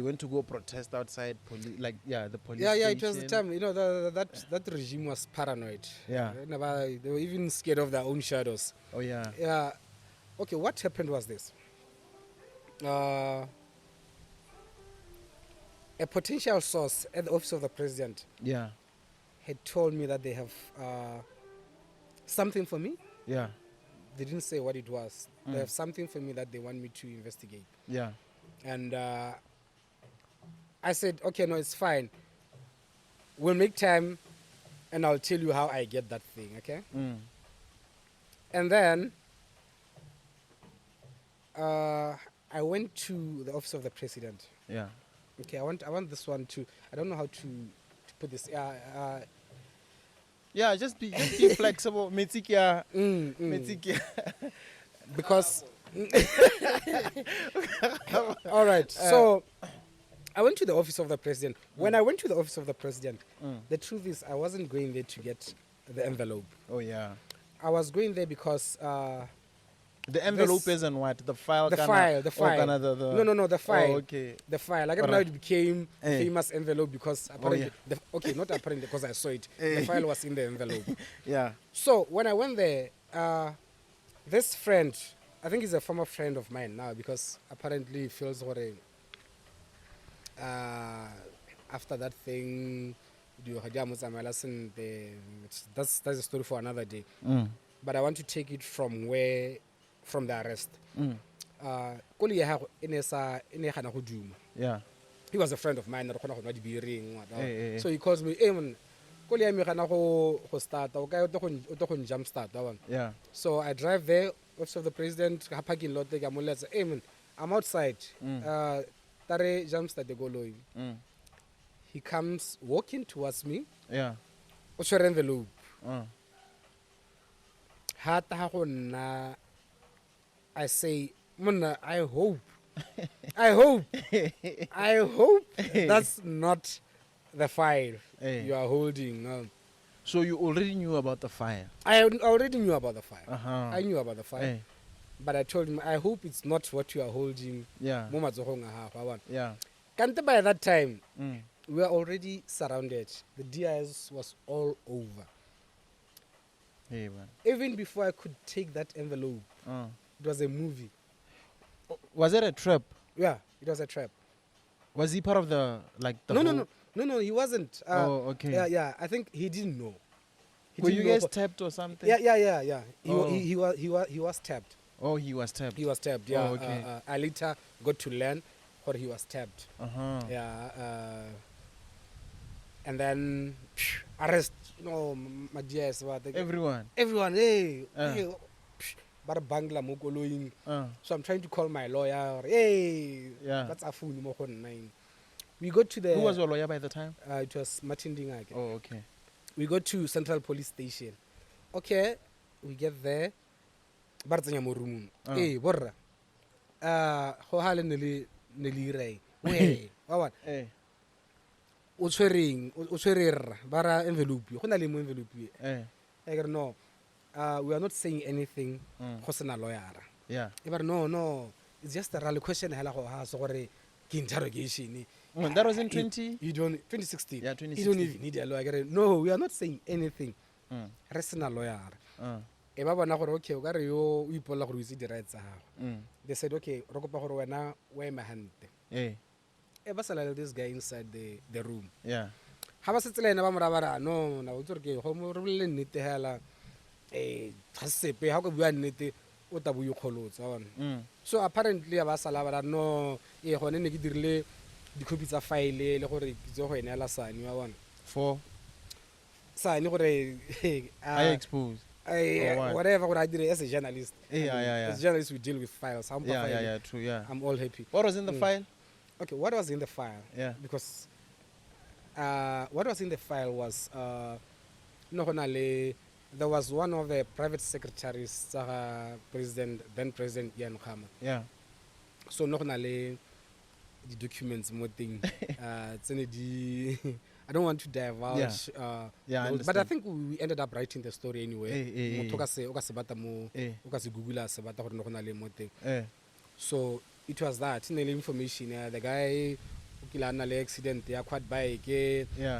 went to go protest outside the police Yeah, station. it was the time. That regime was paranoid. Yeah. They were even scared of their own shadows. Oh yeah. Yeah. Okay, what happened was this. A potential source at the office of the president had told me that they have something for me. Yeah. They didn't say what it was. They have something for me that they want me to investigate. Yeah. And I said, okay, no, it's fine. We'll make time and I'll tell you how I get that thing, okay? And then I went to the office of the president. Yeah. Okay, I want this one to, I don't know how to put this. Yeah, just be flexible. Metikia. Metikia. Because all right, so I went to the office of the president. When I went to the office of the president, the truth is I wasn't going there to get the envelope. Oh yeah. I was going there because the envelope isn't what? The file? The file. No, the file. Oh, okay. The file. Like now it became a famous envelope because apparently, not apparently because I saw it. The file was in the envelope. Yeah. So when I went there, this friend, I think he's a former friend of mine now because apparently he feels what after that thing, that's a story for another day. But I want to take it from the arrest. Yeah. He was a friend of mine. So he calls me, hey man, jump start that one. Yeah. So I drive there, office of the president, parking lot, hey man, I'm outside. Tare jump start the go. He comes walking towards me. Yeah. What's your envelope? I say, Muna, I hope that's not the file you are holding. So you already knew about the file? I already knew about the file. Uh-huh. I knew about the file. But I told him, I hope it's not what you are holding. Yeah. Yeah. By that time, we were already surrounded. The DIS was all over. Hey, man. Even before I could take that envelope, it was a movie. Was it a trap? Yeah, it was a trap. Was he part of the No, he wasn't. Oh, okay. Yeah. I think he didn't know. Were you guys tapped or something? Yeah. He was tapped. Oh, he was tapped. He was tapped. Yeah. Oh, okay. I later got to learn or he was stabbed. Yeah. And then arrest, my dears, what Everyone. hey, but bangla mo koloing. So I'm trying to call my lawyer. Hey, Yeah. that's a phone mo kon nine. We go to the. Who was your lawyer by the time? It was Martin Dingake. Oh, okay. We go to Central Police Station. Okay, we get there. Bartsanya mo room. Hey, borra. Ho hale neli rai. We. What? Hey. O tshwereng bara envelope. Go na le mo envelope. No. We are not saying anything. Go sena lawyer. Yeah. No. It's just a rally question hela go ha so gore ke interrogation. That was in 2016. Yeah, 2016. You don't even need a lawyer. No, we are not saying anything. Re sena lawyer. E ba bona gore okay o ka re yo o ipolla gore o itse di rights tsa gago. They said okay ro kopa gore wena wa ema hante. E ba sala this guy inside the room. Yeah. Ha ba se tsela ena ba morabara no na o tsore ke go mo re le nnete hela ga sepe ha go bua nnete o ta bu ikgolotsa bona. So apparently ba sala ba no e gone ne ke dirile di copy tsa file le gore ke tse go ena la sane wa bona. For sane gore I expose. Whatever what I did as a journalist. Yeah. As a journalist, we deal with files. Yeah, true, yeah. I'm all happy. What was in the file? Okay, what was in the file? Yeah. Because what was in the file was there was one of the private secretaries, then President Khama. Yeah. So the documents more thing. I don't want to divulge. Yeah, but I think we ended up writing the story anyway. So it was that information. The guy accident, quite bike.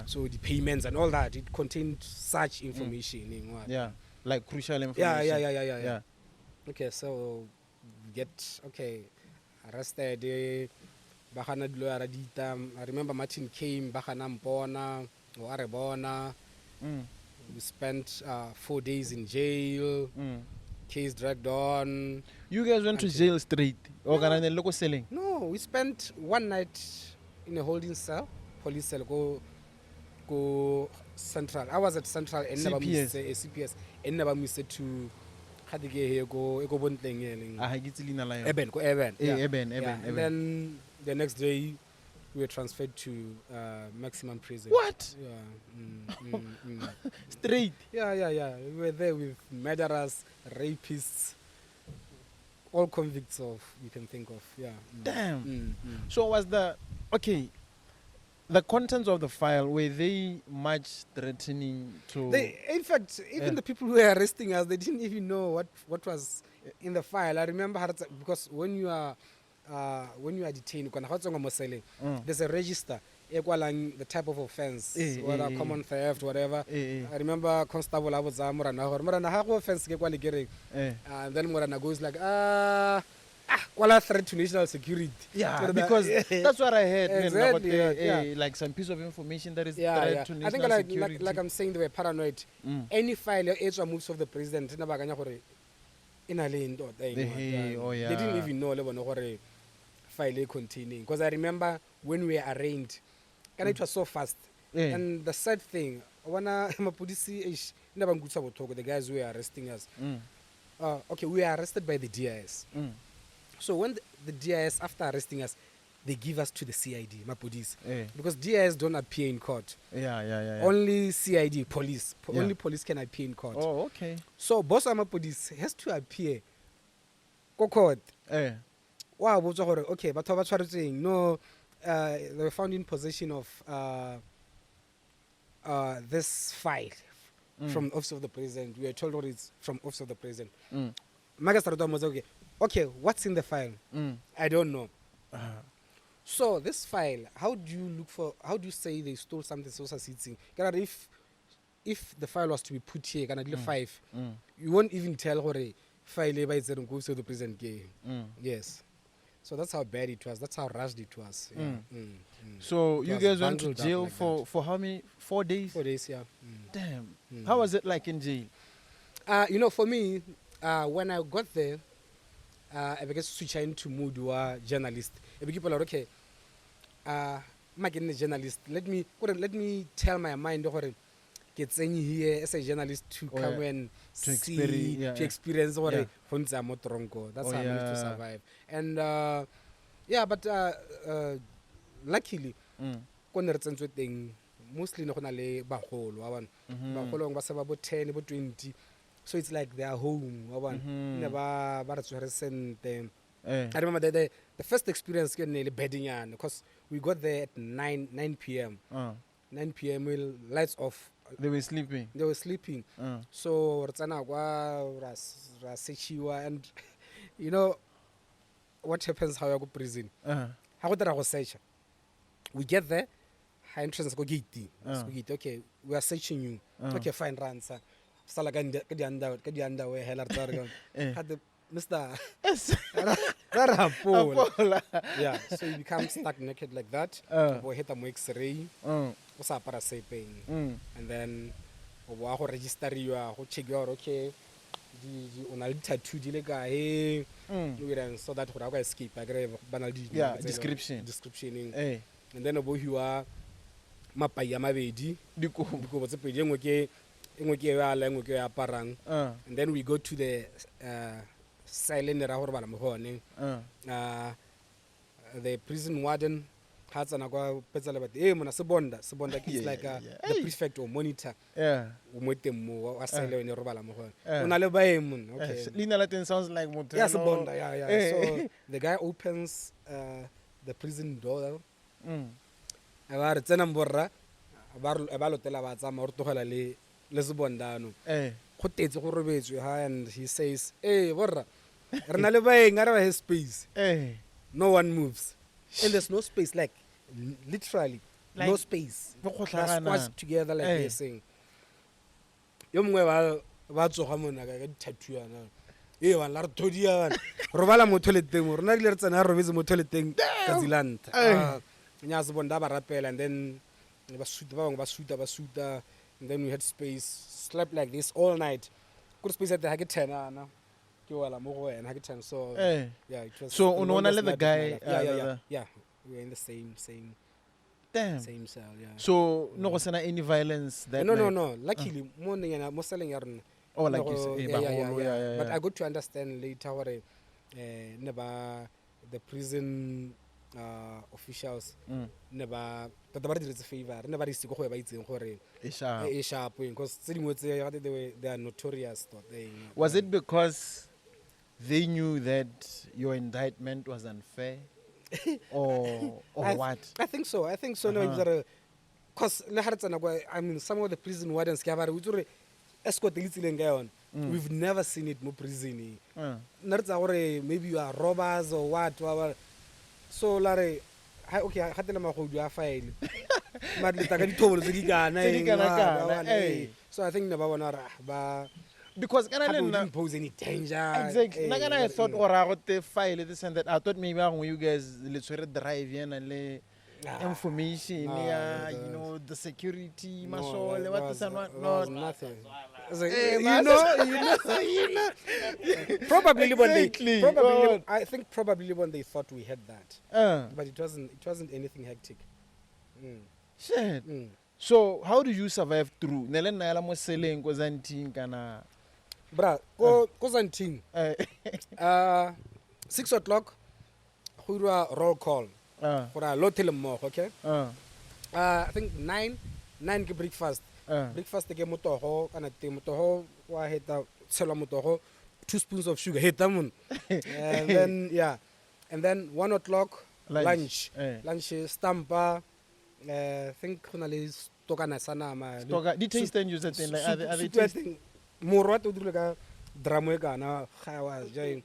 So the payments and all that, it contained such information. Yeah, like crucial information. Yeah. Okay, so get arrested. I remember Martin came back and we spent 4 days in jail. Case dragged on. You guys went to jail straight? Or local selling? No, we spent one night in a holding cell, police cell. Go Central. I was at Central and never missed CPS and never missed to go Eben. And then the next day we were transferred to maximum prison. What? Yeah. Straight? Yeah. We were there with murderers, rapists, all convicts of you can think of. Yeah. Damn. So was the contents of the file, were they much threatening to? In fact, even the people who were arresting us, they didn't even know what was in the file. I remember because when you are detained, there's a register. The type of offense, whether common theft, whatever. I remember Constable Abu Zamorana offense, and then Morana goes like, threat to national security. Yeah, because that's what I heard. Exactly, like some piece of information that is threat to national I think security. like I'm saying, they were paranoid. Any file, extra moves of the president, they didn't even know file containing. Because I remember when we were arraigned, and it was so fast. And the sad thing, the guys who were arresting us, we were arrested by the DIS. So when the DIS, after arresting us, they give us to the CID, Mapudis. Because DIS don't appear in court. Yeah. Only CID, police. Only police can appear in court. Oh, okay. So Boss Mapudis has to appear. Go court. Wow, okay, but no, they were found in possession of this file from Office of the President. We were told what it's from Office of the President. Okay, what's in the file? I don't know. So this file, how do you say they stole something so succeeding? If the file was to be put here, you won't even tell what a file by goes to the President game. Yes. So that's how bad it was. That's how rushed it was. So you guys went to jail for how many? 4 days? 4 days, yeah. Damn. How was it like in jail? For me, when I got there, I began switch into mood wa journalist. People are okay. I'm a journalist. Let me tell my mind get here as a journalist to come and to experience what that's how I managed to survive. And but luckily mostly no le baholo wa bona baholo ba se ba bo 10 bo 20, so it's like they are home wa bona ne ba re tswere sente. I remember the first experience ke ne le bedding yana because we got there at 9 p.m. 9 p.m. lights off. They were sleeping. So ratsana kwa ra sechiwa, and you know what happens how you go prison. How go tara go search. We get there, high entrance go gate. Okay, we are searching you. Okay, fine, ransa. Sala ka di anda we hela tsara. Had the Mr. Yeah, so you become stuck naked like that. We hit a X-ray. Osa para pain. And then we go register you, go check you out. Okay, the onali tattoo di lega so that we go escape. I grab banal description. And then obo you are mapaya mabedi. Diko botse pedi engwe ke ya la engwe ke ya parang. And then we go to the silent the prison warden has an sebonda is like the prefect or monitor. Okay. Sounds like yeah. So the guy opens the prison door. And he says, hey, borra, his space. No one moves. And there's no space, like literally no space. Squashed together like they're saying. Tattoo. One lar todia. Robala motoleteng, Ronagler and Harvis motoleteng, Kazilant. Nyasbonda rappel, and then basuta. And then we had space. Slept like this all night. Good space at the Hagetan, and Hagetan. So yeah, it was. So let the guy. Yeah. We were in the same cell. Yeah. So no was any violence that No. Luckily, more selling yarn. Oh, like you said, yeah. But I got to understand later what never the prison officials never, but the body is a favor. Never is to go by it sharp because they are notorious. Was it because they knew that your indictment was unfair, or what? I think so. No, because I mean, some of the prison wardens escort we've never seen it more prison. Maybe you are robbers or what. So Larry, okay, I had them a file. So I think never because I didn't pose any danger. Exactly. I thought or I got the file this and that. I thought maybe when you guys let's drive in and information, you know, the security, what nothing. Probably when I think probably when they thought we had that, but it wasn't anything hectic. Shit. So how do you survive through? Bra, go Zanting. 6 o'clock, roll call for a lot of okay. I think 9 breakfast. Breakfast ke motoho kana te motoho wa heta tshela motoho 2 spoons of sugar heta mun. And then 1 o'clock lunch stampa think khonale stokana sana ma stoka di taste and use thing like other tasting morwa to dule ka drama kana khawa join.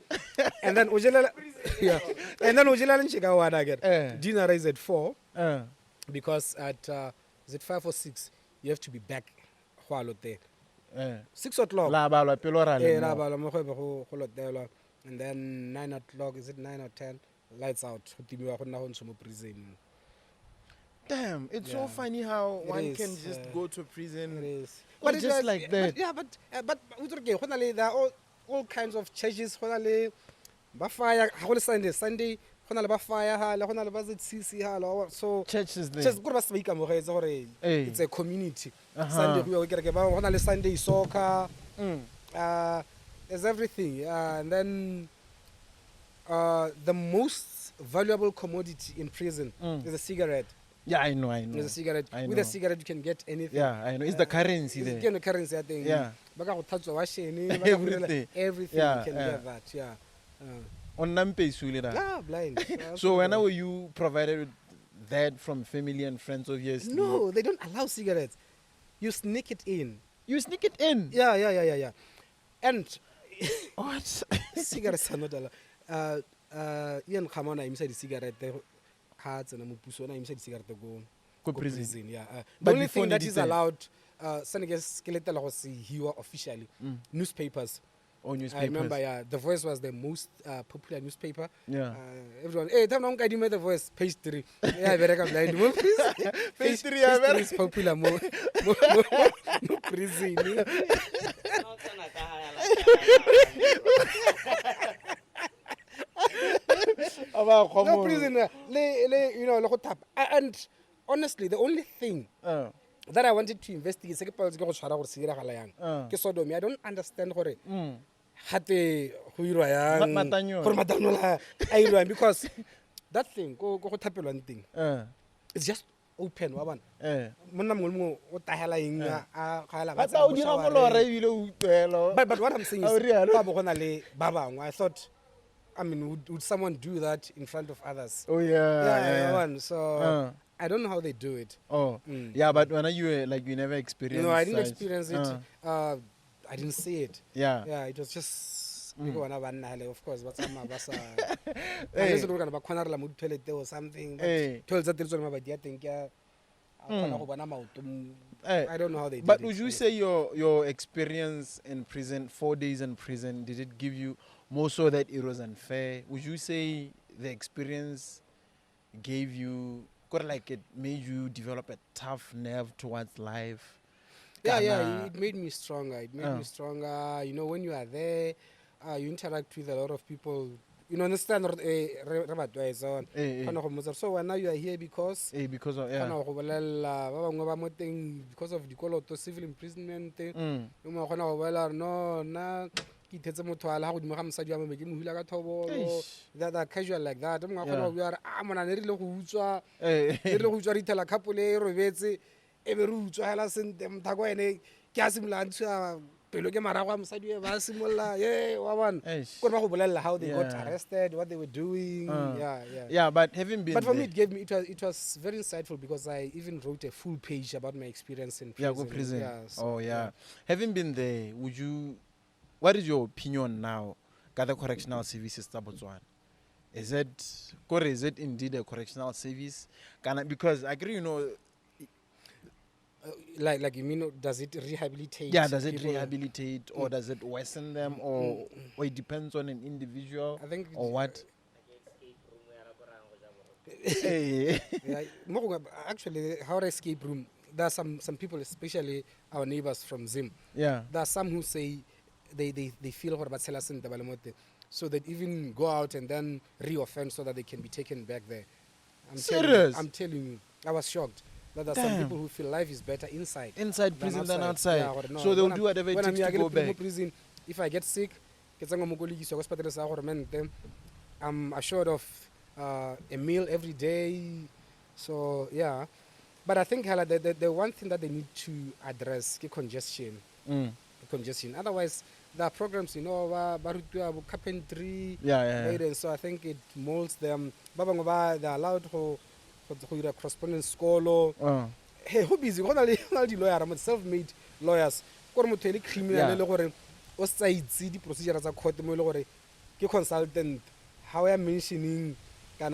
And then ujela nchika wa again. Dinner is at 4 because at is it 5 or 6 you have to be back while there. 6 o'clock. And then 9 o'clock, is it 9 or 10? Lights out. Damn, it's so funny how one can just go to prison. It is. But it's just like that. But there are all kinds of churches, ba fire ha go le Sunday go na le ba fire ha le go na le ba ZCC ha so churches there. just go ba se ba ikamogetse gore it's a community. Sunday go kereke ba go na le Sunday soccer. There's everything, and then the most valuable commodity in prison is a cigarette. Yeah, I know. There's a cigarette. I With know. a cigarette, you can get anything. Yeah, I know. It's the currency there. It's the currency, I think. Yeah. Everything. Everything. You can get that. Yeah. On Nampe Sulira. Yeah, blind. So when were you provided with that from family and friends, obviously? No, they don't allow cigarettes. You sneak it in. You sneak it in? Yeah. And What? cigarettes are not allowed. Ian Khama na imisa di cigarette cards and mupuso na imisa di cigarette go prison. Yeah. The But only before thing that they is did that- allowed, Senegal's skeletal was here officially, newspapers. Or newspapers? I remember, yeah, The Voice was the most popular newspaper. Yeah. Everyone, hey, tell me, I made The Voice, page 3. Yeah, very blind. Page 3, yeah, page 3 is popular more prison. No prison, you know, le go thapa. And honestly, the only thing that I wanted to investigate is go tshwara gore se diragala yang ke sodomy. I don't understand gore gate go irwa yang Matanyolo. gore matanola a irwa yang, because that thing go thapelwang teng it's just open wa bona monna mongwe le mongwe o tahela eng a gaela But how do you know Molora ebile o utlwela? but what I'm saying Oh, is really? ba bo gona le ba bangwe. I thought, I mean, would someone do that in front of others? Oh yeah. One. So I don't know how they do it. Oh yeah, but when you were like you never experienced. You know, I didn't such- experience it. I didn't see it. Yeah. Yeah, it was just of course, but some of us Hey. unless we're gonna corner la mo toilet or something. Hey. Toilet that there's one I think I don't know how they did But it. would you say your experience in prison, 4 days in prison, did it give you more so that it was unfair? Would you say the experience gave you, like it made you develop a tough nerve towards life? Yeah, it made me stronger. You know, when you are there, you interact with a lot of people. You know, understand? So now you are here because Because of because of the civil imprisonment. That are casual like that. How they got arrested, what they were doing. Yeah, but having been But for me, there- it was very insightful because I even wrote a full page about my experience in prison. Yeah, go prison. Yeah, so, Oh yeah. Having been there, what is your opinion now? Gather correctional services Botswana. Is it indeed a correctional service? Because I agree, you know. Like you mean, does it rehabilitate? Yeah, does it people? rehabilitate or does it worsen them or it depends on an individual? I think or what? Hey. Yeah, actually, our escape room. There are some people, especially our neighbors from Zim. Yeah. There are some who say they feel so they even go out and then reoffend so that they can be taken back there. Serious? I'm telling you, I was shocked. That there are some people who feel life is better inside Prison than outside. Yeah, or no, So they'll when do whatever it when takes I'm to go in back. prison, if I get sick, I'm assured of a meal every day. So yeah, but I think the one thing that they need to address is congestion. Congestion. Otherwise, there are programs, you know, carpentry. Yeah. So I think it molds them. They're allowed to correspondence scholar. Hey, who busy? What are the lawyers? I'm self-made lawyers. Criminal. The procedures are court. Consultant. How I am mentioning, but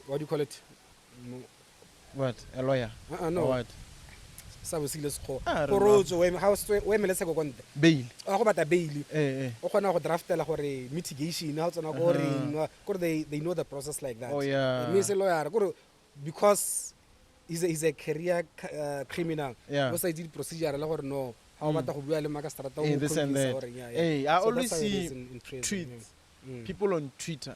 what do you call it? What? A lawyer? No. Or what? Sa bo sile sekgo I don't go rojo we house we meletse go konte Bail. a go bata bail o Eh. go draftela gore mitigation ha tsona go ring gore they know the process like that. Oh, yeah. It means a lawyer gore because he's a career criminal. Yeah. What's the procedure la gore no this and that. Hey, I always see tweets, people on Twitter,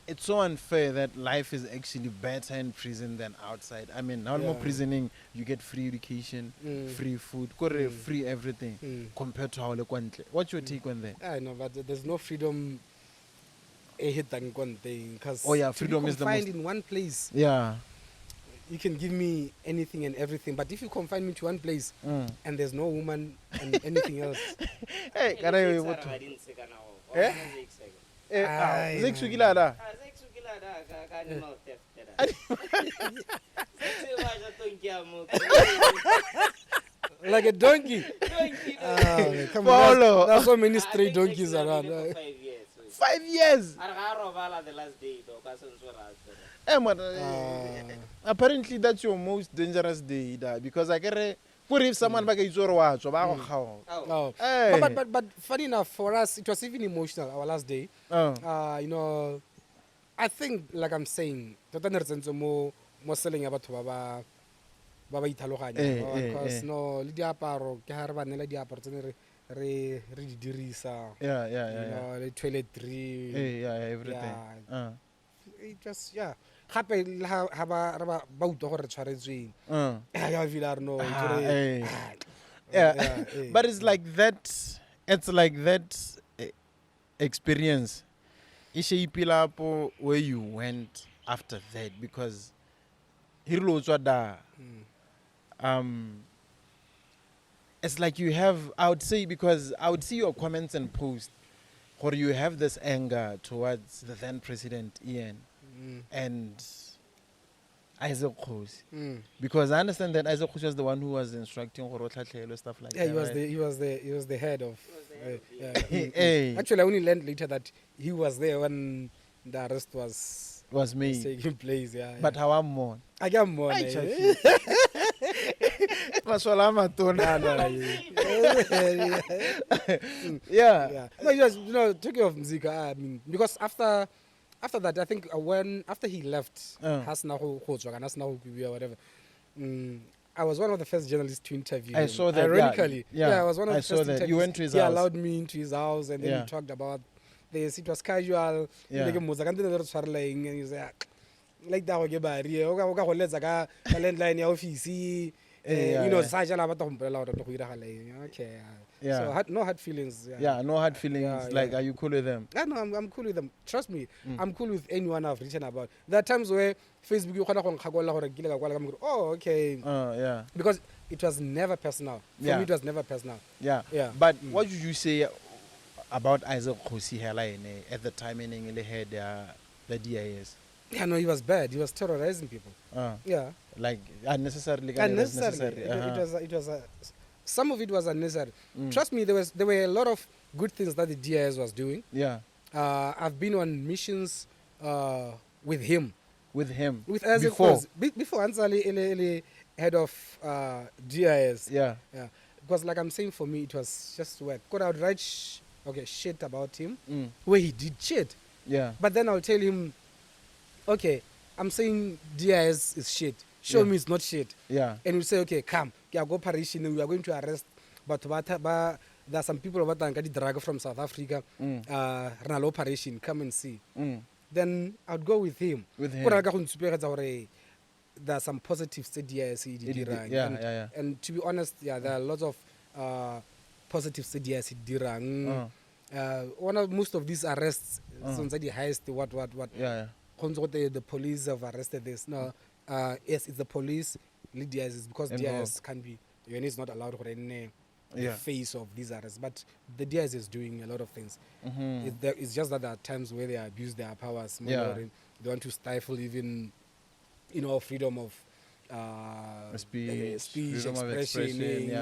it's so unfair that life is actually better in prison than outside. I mean, now more prisoning, you get free education, free food, free everything compared to how what's your take on that? I know, but there's no freedom. Because freedom is the most in one place. Yeah. You can give me anything and everything, but if you confine me to one place and there's no woman and anything else. Hey, like a donkey. Come on, there's so many stray donkeys around. 5 years. Apparently that's your most dangerous day, because I get if someone back is but funny enough, for us it was even emotional our last day. You know, I think, like I'm saying, more selling about because no the toiletry, everything. It just but it's like that. It's like that experience. Where you went after that, because it's like you have, I would say, because I would see your comments and posts, or you have this anger towards the then President Ian and Isaac Kgosi. Because I understand that Isaac Kgosi was the one who was instructing stuff like that. He was the head of. Actually, I only learned later that he was there when the arrest was made, taking place. But how I'm more? I got more. Yeah. No, just, you know, talking of music, I mean, because after that, I think after he left, whatever. I was one of the first journalists to interview him. I saw that. Ironically, yeah, I was one of the first that. You went to his house. He allowed me into his house, and then he talked about this. It was casual. And he was like that. Landline office. You know, okay. So no hard feelings. No hard feelings. Like, are you cool with them? No, I'm cool with them. Trust me, I'm cool with anyone I've written about. There are times where Facebook, okay. Because it was never personal. For me, it was never personal. But what did you say about Isaac Kgosi at the time when he had the DIS? Yeah, no, he was bad. He was terrorizing people. Like unnecessarily. Unnecessary. It was some of it was unnecessary. Trust me, there were a lot of good things that the DIS was doing. I've been on missions with him. With Isaac before Ansali head of DIS. Because like I'm saying, for me it was just work. Because I would write shit about him where he did shit. But then I'll tell him, okay, I'm saying DIS is shit. Show me it's not shit. And we say, okay, come, go operation, and we are going to arrest. But there are some people who got the drug from South Africa. Renal operation, come and see. Then I'd go with him. There are some positives to DIS. And to be honest, there are lots of positives to DIS. Most of these arrests, the highest, what. The police have arrested this. No, yes, it's the police. DIS is because DIS can be. It's not allowed for any face of these arrests, but the DIS is doing a lot of things. It's just that there are times where they abuse their powers. They want to stifle even, freedom of speech, expression.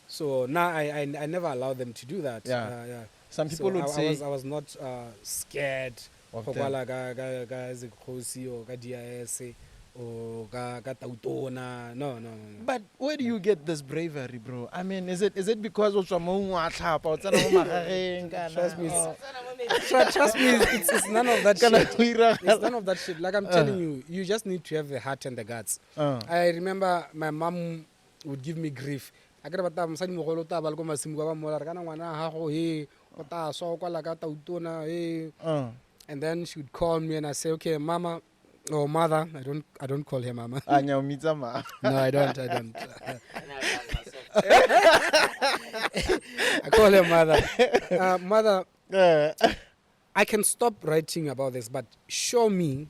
So now I never allow them to do that. Some people would say I was not scared of guys Kgosi or DIS or no. But where do you get this bravery, bro? I mean, is it because of some trust me, it's none of that shit. It's none of that shit. Like I'm telling you, you just need to have the heart and the guts. I remember my mom would give me grief. I get about time, Sunny Mogolo Tabal, Goma Simgava Molarana, Haho, he, Ota, so Kalagata Utona, he. And then she would call me and I say, okay, Mama or Mother. I don't call her Mama. No, I don't. I call her Mother. Mother, I can stop writing about this, but show me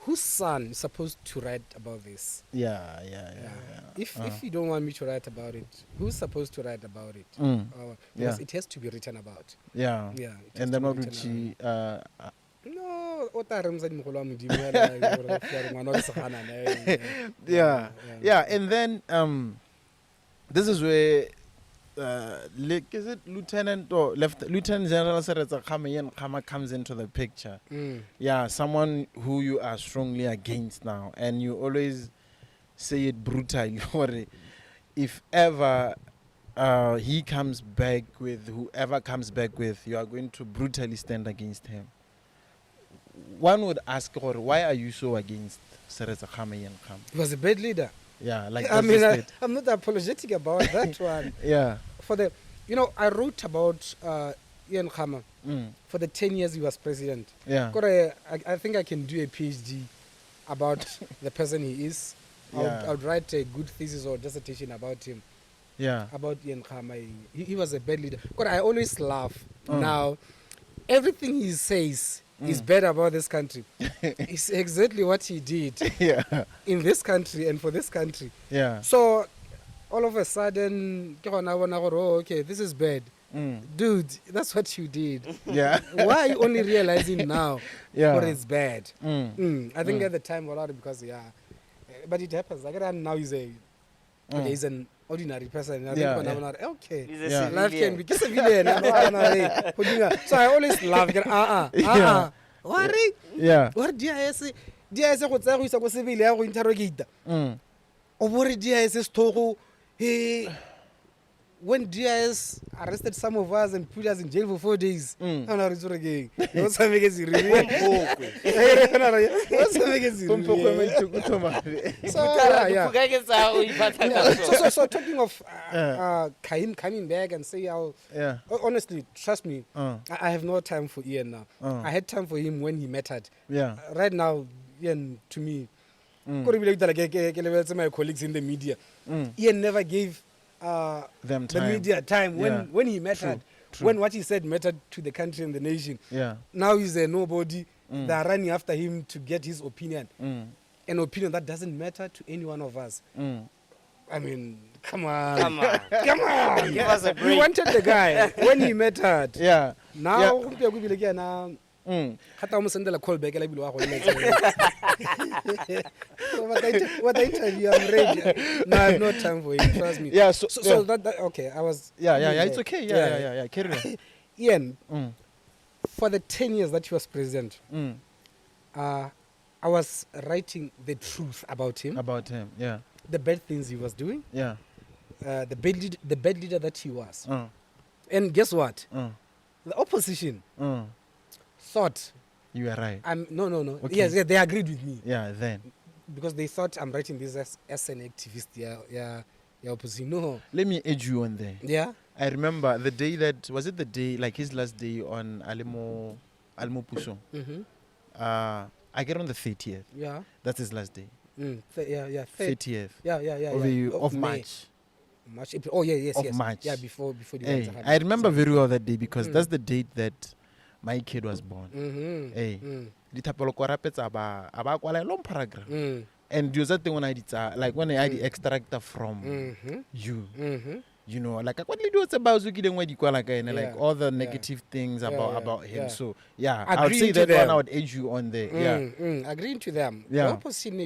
whose son is supposed to write about this. Yeah. If you don't want me to write about it, who's supposed to write about it? Because it has to be written about. Yeah. And then what would she? No, yeah. And then this is where is it Lieutenant General Seretse Khama comes into the picture. Yeah, someone who you are strongly against now, and you always say it brutally. If ever he comes back with whoever comes back with, you are going to brutally stand against him. One would ask, why are you so against Seretse Khama? He was a bad leader. Yeah, like I mean, I'm not apologetic about that one. Yeah. I wrote about Ian Khama for the 10 years he was president. Yeah. I think I can do a PhD about the person he is. I would write a good thesis or dissertation about him. Yeah. About Ian Khama. He was a bad leader. I always laugh now. Everything he says is bad about this country. It's exactly what he did in this country and for this country. Yeah. So all of a sudden, okay, this is bad. Dude, that's what you did. Yeah. Why are you only realizing now Yeah. it's bad? I think at the time, because, but it happens. Now he's an ordinary person. I think okay. He's a Life can civilian. be civilian. So I always laugh. Worry? Yeah. What DIS go tsaya go isa go civil ya go interrogate. O bore DIS stogo when DIS arrested some of us and put us in jail for 4 days. No, again. So talking of Kaim coming back and say, honestly, trust me, I have no time for Ian now. I had time for him when he mattered. Yeah. Right now, Ian, to me, my colleagues in the media, Ian never gave them the time. media time when he mattered. True. When what he said mattered to the country and the nation. Yeah. Now he's a nobody. They are running after him to get his opinion. An opinion that doesn't matter to any one of us. I mean, come on. Give us a break. We wanted the guy when he mattered. Yeah. Now, hata umusendela call back la bilo what the interview, I'm ready. No, I have no time for it, trust me. Yeah, so that okay, I was it's okay. Yeah. Carry on. Ian, for the 10 years that he was president, I was writing the truth about him. Yeah. The bad things he was doing. Yeah. The bad leader that he was. And guess what? The opposition thought you are right. No. Okay. Yes, they agreed with me. Yeah, then. Because they thought I'm writing this as an activist. Yeah, opposition. No. Let me edge you on there. Yeah. I remember the day like his last day on Almo Puso. I get on the 30th. Yeah. That's his last day. 30th. 30th. Of March. March, April. Oh yes. March. Yeah, before the Hey, I remember very well that day because that's the date that my kid was born. Hey, ditapelo kwa rapetsa aba kwala long paragraph. And you that thing when I did like when I did extract from you. You know, like what did you say about like all the negative things about him. Yeah. So I would Agreeing say to that one them. I would edge you on there. Agreeing to them. Yeah. The opposition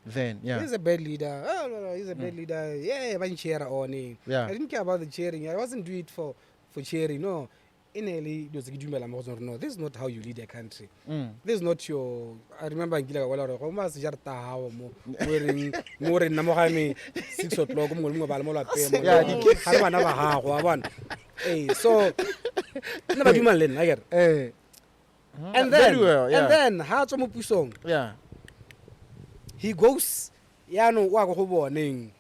Then he's a bad leader. Oh no, he's a bad leader. Yeah, I didn't care about the cheering. I wasn't doing it for cheering. No. No, this is not how you lead a country. This is not your. I remember in Gila, wearing more in Namorami 6 o'clock. Hey, so never do man len again. And then, very well, yeah. and then, how to move song? Yeah. He goes ya no wa go go boneng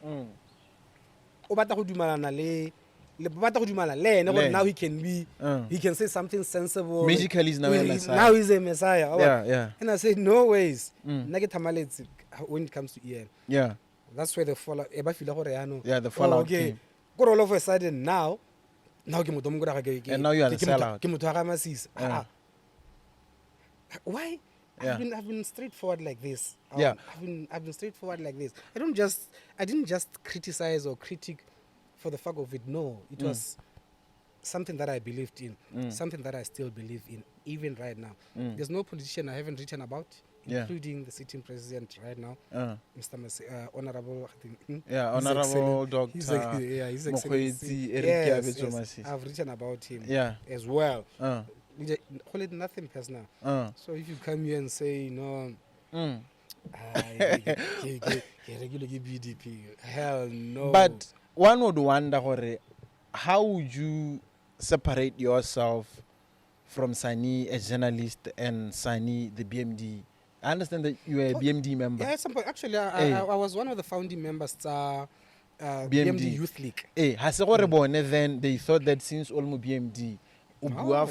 o batla go dumalana le batla go dumala le ene gore now he can say something sensible. Magically is now a Messiah. Now he's a Messiah. Yeah. And I said no ways. Nna ke thamaletse when it comes to EN. Yeah. That's where the fallout eba feel gore ya no. Yeah, the fallout okay. came. Go all of a sudden now ke motho mo gore ga ke. And now you are the sellout. Ke motho ga Masisi. Why? Yeah. I've been straightforward like this. Yeah. I've been straightforward like this. I didn't just criticize or critique for the fuck of it. No, it was something that I believed in, something that I still believe in, even right now. There's no politician I haven't written about, including the sitting president right now, Mr. Honorable. Honorable Dr. His Mokgweetsi Masisi. I've written about him as well. Call it nothing personal. So if you come here and say no, regular BDP, hell no. But one would wonder, how would you separate yourself from Sonny, a journalist, and Sonny, the BMD? I understand that you are a BMD member. Yeah, actually, I was one of the founding members. BMD Youth League. Then they thought that since almost BMD,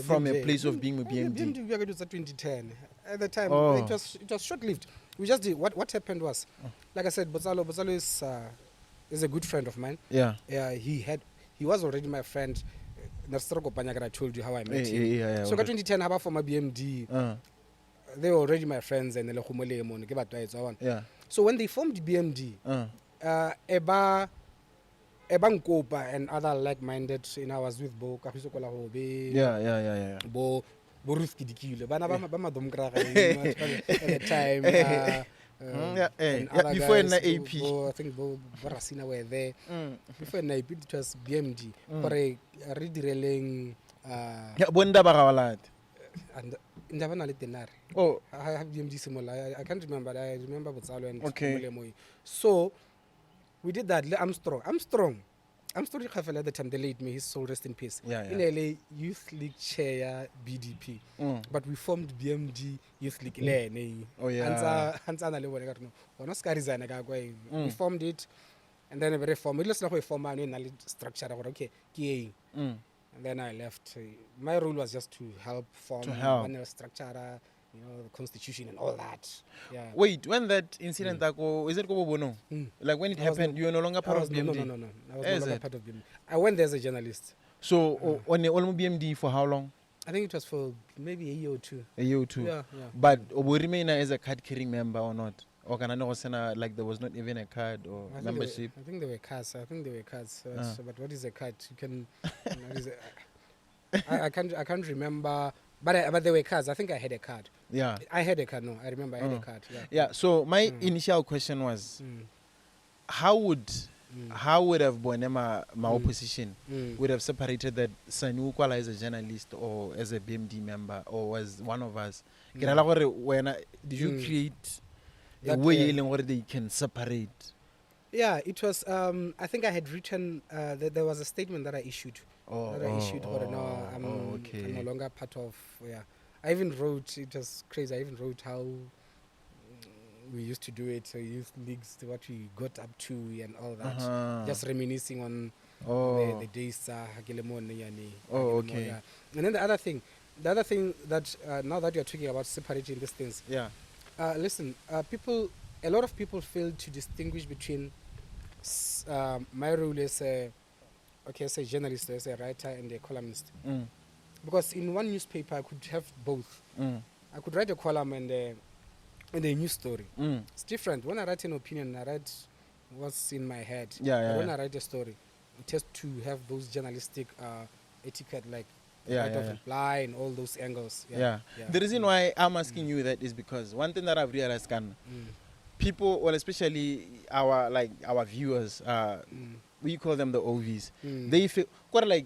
from a place of being a BMD. BMD we are 2010. At the time, it was short-lived. We just did what happened was, like I said, Botsalo is a good friend of mine. Yeah. He was already my friend. I told you how I met him. So 2010, I from a BMD. They were already my friends and so when they formed BMD, Ebankopa and other like-minded, I was with Bo Kahiso Kolahobe. Bo Ruth Kidikile. At the time. Before in the AP. I think Bo Barasina were there. Before in the AP, it was BMD. For a redirailing. Oh, I have BMD similar. I can't remember. I remember Botsalo and Molemoy. So we did that. I'm strong. At the time they laid me, his soul rest in peace. In LA Youth League chair BDP. But we formed BMD Youth League. We formed it and then we reformed. Let's not form a structure. Okay. And then I left. My role was just to help form a structure, the constitution and all that. Yeah. Wait, when that incident is it Bono? Like when it happened, you were no longer part of BMD? No. I was no longer part of BMD. I went there as a journalist. So on the Olmo BMD for how long? I think it was for maybe a year or two. Yeah. But we remain as a card-carrying member or not? Or can I know like there was not even a card or membership? I think there were cards. So, but what is a card? You can. I can't remember. But there were cards. I think I had a card. Yeah. I had a card. No, I remember I had a card. Yeah. So my initial question was, how would have Bonema, my opposition, would have separated that Sonny Ukwala as a journalist or as a BMD member or was one of us? Did you create a way where they can separate? Yeah, it was. I think I had written. There was a statement that I issued. I'm no longer part of. Yeah, I even wrote. It was crazy. I even wrote how we used to do it. So youth leagues, what we got up to, and all that. Just reminiscing on the days. Okay. Yeah. And then the other thing that now that you're talking about separating these things. Yeah. Listen, a lot of people fail to distinguish between my role as a journalist, as a writer and a columnist. Because in one newspaper I could have both. I could write a column and a news story. It's different. When I write an opinion, I write what's in my head. But when I write a story, it has to have those journalistic etiquette, like right of reply and all those angles. The reason why I'm asking you that is because one thing that I've realized, people, well, especially our viewers, we call them the OVs. They feel quite like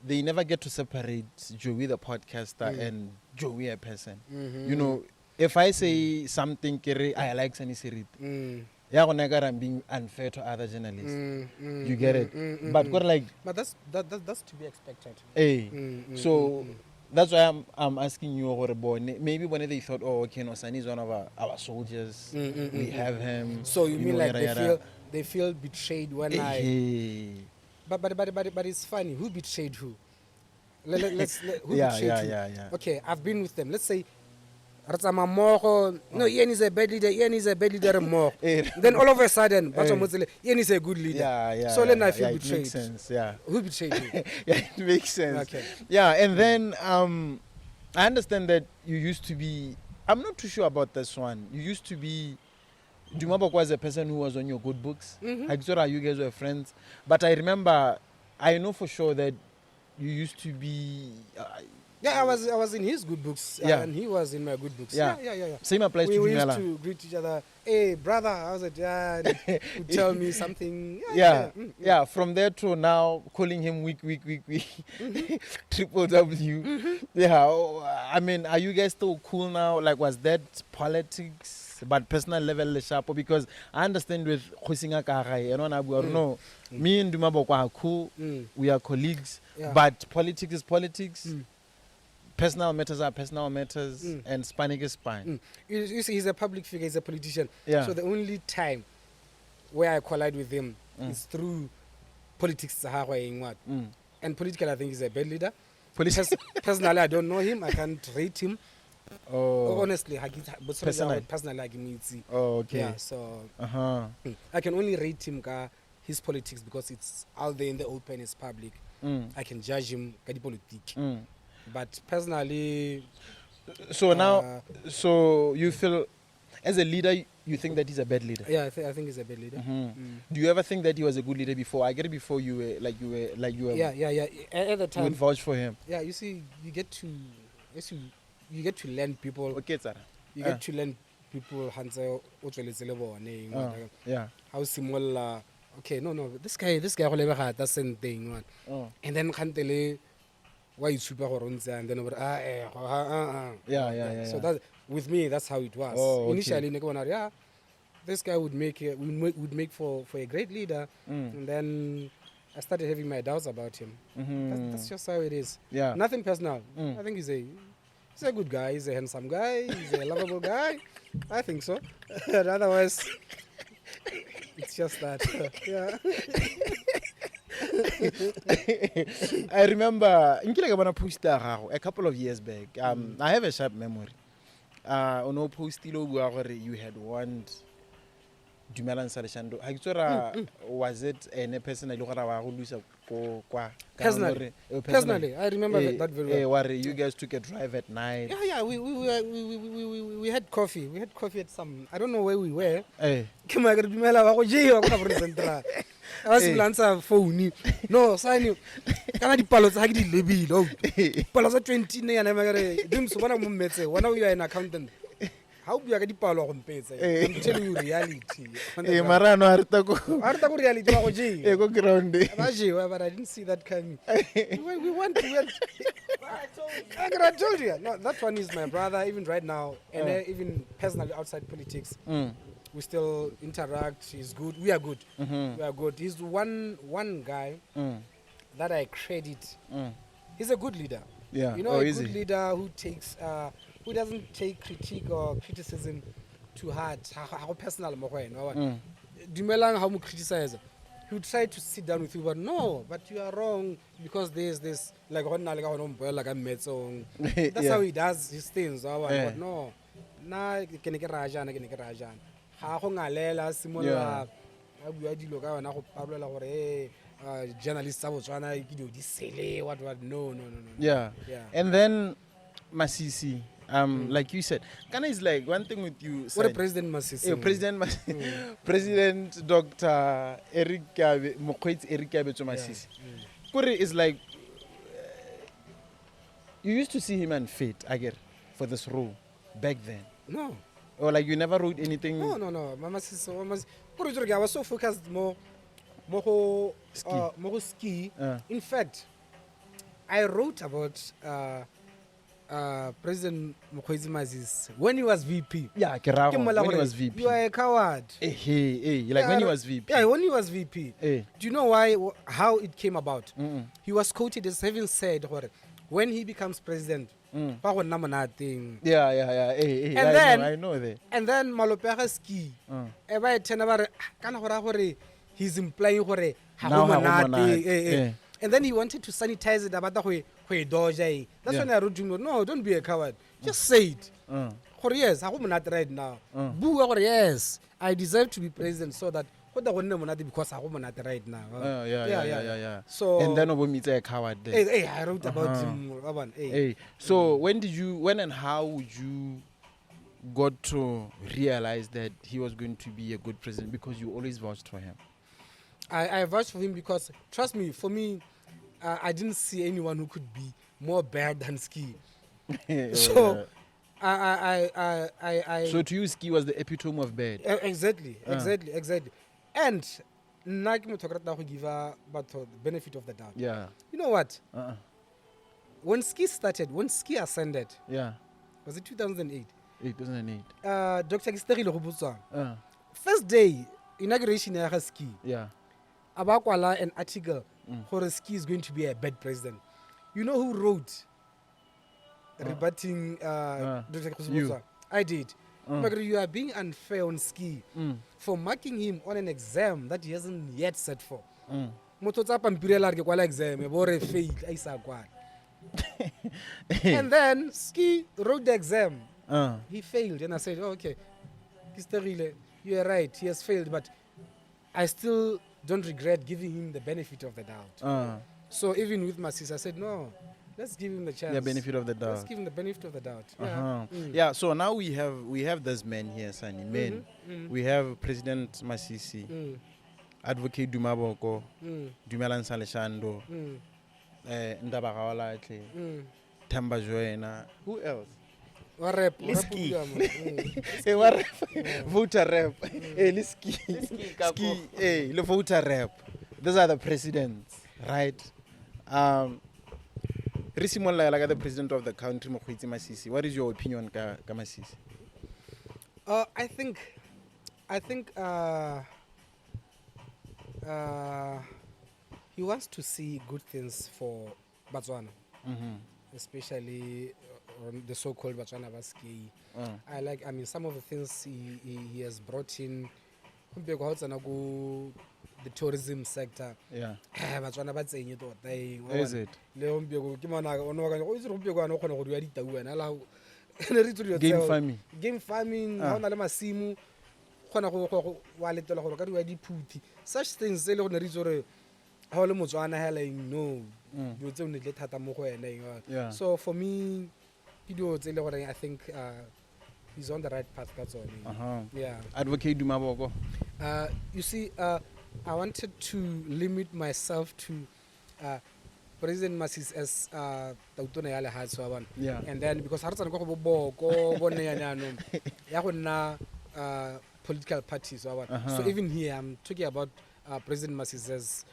they never get to separate Joey the podcaster and Joey a person. You know, if I say something, I like Sonny Serite. I'm being unfair to other journalists. You get it? But that's to be expected. So That's why I'm asking you, maybe when they thought, oh, okay, no, Sonny is one of our soldiers. We have him. So you mean know, like yada, they feel betrayed when yada. But it's funny. Who betrayed who? Who betrayed who? Yeah. Okay, I've been with them. Let's say Ratsama Moko, no, Ian is a bad leader, Ian is a bad leader more. Then all of a sudden, Ian is a good leader. Yeah. So then I feel it betrayed. makes sense, yeah. Who betrayed you? Yeah, it makes sense. Okay. Yeah, and then I understand that you used to be, I'm not too sure about this one. You used to be, Duma Boko was a person who was on your good books. Like, so you guys were friends. But I remember, I know for sure that you used to be... Yeah, I was in his good books, and he was in my good books. Yeah. Same applies We to used Dumela. to greet each other. Hey, brother, how's it? Yeah, would tell me something. Yeah. From there to now, calling him weak. Triple W. Yeah. I mean, are you guys still cool now? Like, was that politics, but personal level sharp? Because I understand with Kgosi no, me and Duma Boko are cool. We are colleagues, but politics is politics. Personal matters are personal matters, and Spanic is Spine. You see, he's a public figure, he's a politician. Yeah. So the only time where I collide with him is through politics. And politically, I think he's a bad leader. Personally, I don't know him. I can't rate him. Oh. Honestly, Personally? personally, I can see. Oh, okay. Yeah, so Uh-huh. I can only rate him his politics because it's out there in the open, it's public. I can judge him politique. But personally, So now, so you feel, as a leader, you think that he's a bad leader? yeah, I think he's a bad leader. Do you ever think that he was a good leader before? I get it before you were. Yeah. At the You time, would vouch for him. yeah. You see, you get to learn people. Okay, Tsara. You get to learn people. Yeah. How similar. Okay, no. This guy had that same thing, man. And then kantele, why you super horns and then Yeah. So that with me, that's how it was. Oh, okay. Initially, this guy would make for a great leader, and then I started having my doubts about him. That's just how it is. Yeah. Nothing personal. I think he's a good guy. He's a handsome guy. He's a lovable guy. I think so. Otherwise, it's just that. Yeah. I remember a couple of years back. I have a sharp memory. On a post you had warned Dumela and Salishando. Was it a person Personally, I remember that very well. You guys took a drive at night. Yeah. We had coffee. We had coffee at some. I don't know where we were. I was answer phone. No, sign. Can I dipalo tsa di lebile? Oh. Palo tsa 20 ne yana magare. Dim so bona mo mmetse. Wona you are an accountant. How do you get dipalo go mpetsa? I'm telling you reality. Marano arta ko reality ba go je. go ground. But I didn't see that coming. We went. I told you. No, that one is my brother. Even right now, and even personally outside politics. We still interact. He's good. We are good. We are good. He's one guy that I credit. He's a good leader. Yeah. You know, a good leader who takes, who doesn't take critique or criticism too hard. How personal, Dumelang how mu criticize. He would try to sit down with you, but no, but you are wrong because there's this like that's how he does his things. But no, na rajan. Ha go ngalela simola a bua dilo ka wena go pabolela gore journalists tsa Botswana ke dio di sele what no. Yeah. And then Masisi, like you said, Ghana is like one thing with you. What a President Masisi. President Dr. Mokgweetsi Masisi. Kore is like you used to see him and Fate, I get, for this role back then. No. Or like you never wrote anything? No. Mama I was so focused more ski. In fact, I wrote about President Mokgweetsi Masisi when he was VP. Yeah, when he was VP. You are a coward. Like when he was VP. Yeah, when he was VP. Do you know how it came about? He was quoted as having said, when he becomes president, pa go nna monate. Yeah. Hey, And I then- know, I know that. And then Malopega ski. E ba e tena ba re kana go ra gore he's implying gore ha Now go ha go monate. monate, eh. And then he wanted to sanitize it about go e doja. That's Yeah. when I wrote to him, no, don't be a coward. Just say it. Gore yes, ha go monate right now. Bua gore yes, I deserve to be president so that go da go nne monate because ha go monate right now. Yeah. So And then Obomitsa a coward there. hey, I wrote about him. Hey, so when and how would you got to realize that he was going to be a good president, because you always vouched for him? I vouched for him because, trust me, for me, I didn't see anyone who could be more bad than Ski. So, I So to you, Ski was the epitome of bad. exactly. And nna ke motho a ka ratang go give batho the benefit of the doubt. Yeah. You know what? Uh-uh. When Ski ascended, Yeah. was it 2008? 2008. Dr. Kisterile go Botswana. First day inauguration ya ga Ski. Yeah. Abakwala an article gore Ski is going to be a bad president. You know who wrote rebutting Dr. Kgosi You. Botswana? I did. But you are being unfair on Ski for marking him on an exam that he hasn't yet set for. Motho tsa pampiri la re ke kwala exam e bo re fail a isa kwala. And then Ski wrote the exam. He failed, and I said, oh, okay, Kisterile, you are right, he has failed, but I still don't regret giving him the benefit of the doubt. So even with Masisi, I said, no, let's give him the chance. The benefit of the doubt. Let's give him the benefit of the doubt. Yeah. Yeah, so now we have this man here, Sonny. Men. We have President Masisi, Advocate Duma Boko, Dumelang Saleshando, Ndaba Gawalatle, Tamba Joena. Who else? Ski. Hey, what voter rep? Hey, Liski. Ski. Hey, the voter rep. Those are the presidents, right? Risimola like the president of the country, Mokgweetsi Masisi. What is your opinion, Ka Masisi? I think he wants to see good things for Botswana, especially on the so-called Botswana Baski. I mean, some of the things he has brought in, the tourism sector. Yeah. Botswana ba tsenye tota e. Is it? Le ombeko ke mona o no ka go itse ombeko ana o khona go dua ditau ena la ene re tsuri game farming ha ona le masimu khona go wa letela go ka dua diphuthi such things le go ne re tsore ha o le Motswana ha like no do tse o ne le thata mo go ena. So for me video tse le gore I think he's on the right path, that's all. Yeah. Advocate Duma Boko. You see, I wanted to limit myself to President Masisi as Tautona ya lehatsho wa Yeah. And then because ha re tsana go go boko bone ya nyano ya go nna political parties wa So even here I'm talking about President Masisi as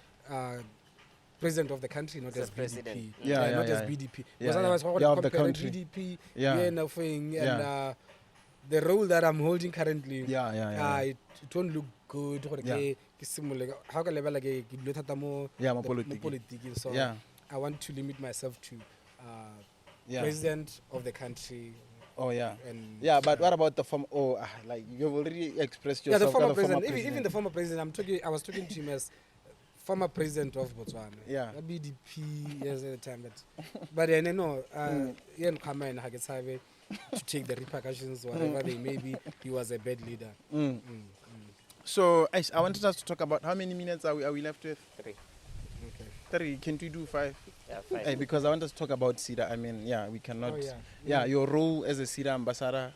president of the country, not as president. BDP. Not as BDP. Yeah, Because otherwise, yeah, of the comparing country. BDP, Yeah. and the role that I'm holding currently, It it won't look good. How can I politics? So I want to limit myself to president of the country. Oh yeah. And But what about the former? Like you've already expressed yeah, yourself. the former president. Even the former president. I was talking to him as former president of Botswana. Yeah. BDP yes, at the time, but no. Khama and Hagetsabe to take the repercussions, whatever they may be. He was a bad leader. So I wanted us to talk about how many minutes are we left with? 3. Okay. 3. Can we do 5? Yeah, 5. Because I want us to talk about CEDA. I mean, we cannot. Oh, yeah. Your role as a CEDA ambassador.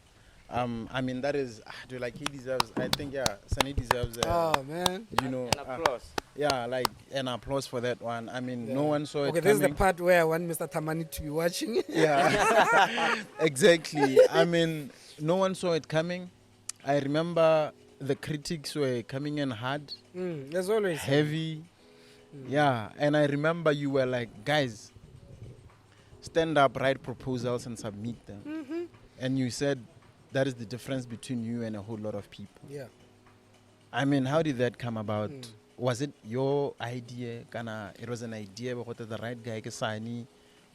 I mean, that is, he deserves. I think, Sonny deserves. Oh man. You know, An applause. like an applause for that one. I mean, no one saw it Okay, coming. this is the part where I want Mr. Tamani to be watching. Yeah, exactly. I mean, no one saw it coming. I remember the critics were coming in hard, As always. heavy. Yeah, and I remember you were like, guys, stand up, write proposals and submit them. And you said that is the difference between you and a whole lot of people. Yeah. I mean, how did that come about? Was it your idea? It was an idea, but the right guy, Sonny,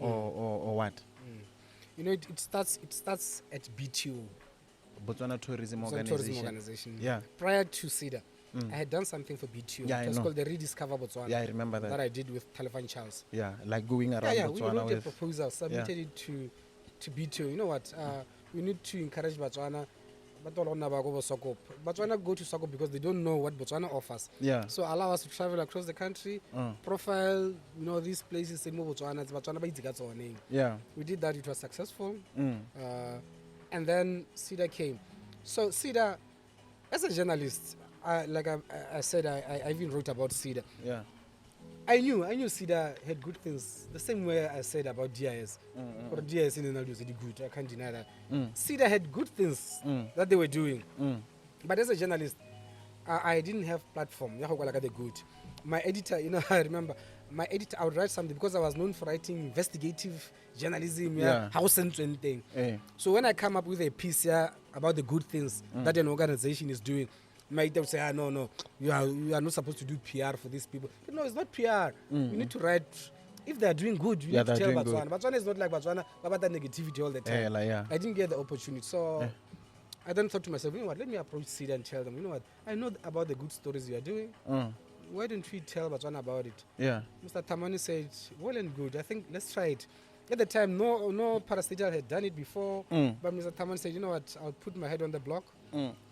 or what? You know, it starts at BTO, Botswana Tourism Botswana Tourism Organization. Yeah. Prior to CEDA, I had done something for BTO. Yeah, I it was know. called the Rediscover Botswana. Yeah, I remember that. That I did with Telephone Charles. Yeah, like going around Yeah, we Botswana wrote a with. proposal, submitted it to BTO. You know what? We need to encourage Botswana. Botswana go to Sokop because they don't know what Botswana offers. Yeah. So allow us to travel across the country, profile, you know, these places in Botswana. Yeah. We did that. It was successful. And then CEDA came. So CEDA, as a journalist, like I said, I even wrote about CEDA. Yeah. I knew CEDA had good things. The same way I said about DIS. Or DIS in Ronaldo was good. I can't deny that. CEDA had good things that they were doing. But as a journalist, I didn't have platform. The good. My editor, you know, I remember my editor. I would write something because I was known for writing investigative journalism. House and anything. So when I come up with a piece about the good things that an organization is doing, my editor would say, no, you are not supposed to do PR for these people. No, it's not PR. You need to write. If they are doing good, you need to tell Botswana. Botswana is not like Botswana, but that negativity all the time. I didn't get the opportunity. So I then thought to myself, you know what, let me approach CEDA and tell them, you know what, I know about the good stories you are doing. Why don't we tell Botswana about it? Yeah. Mr. Tamani said, well and good. I think let's try it. At the time, no parastatal had done it before. But Mr. Tamani said, you know what, I'll put my head on the block.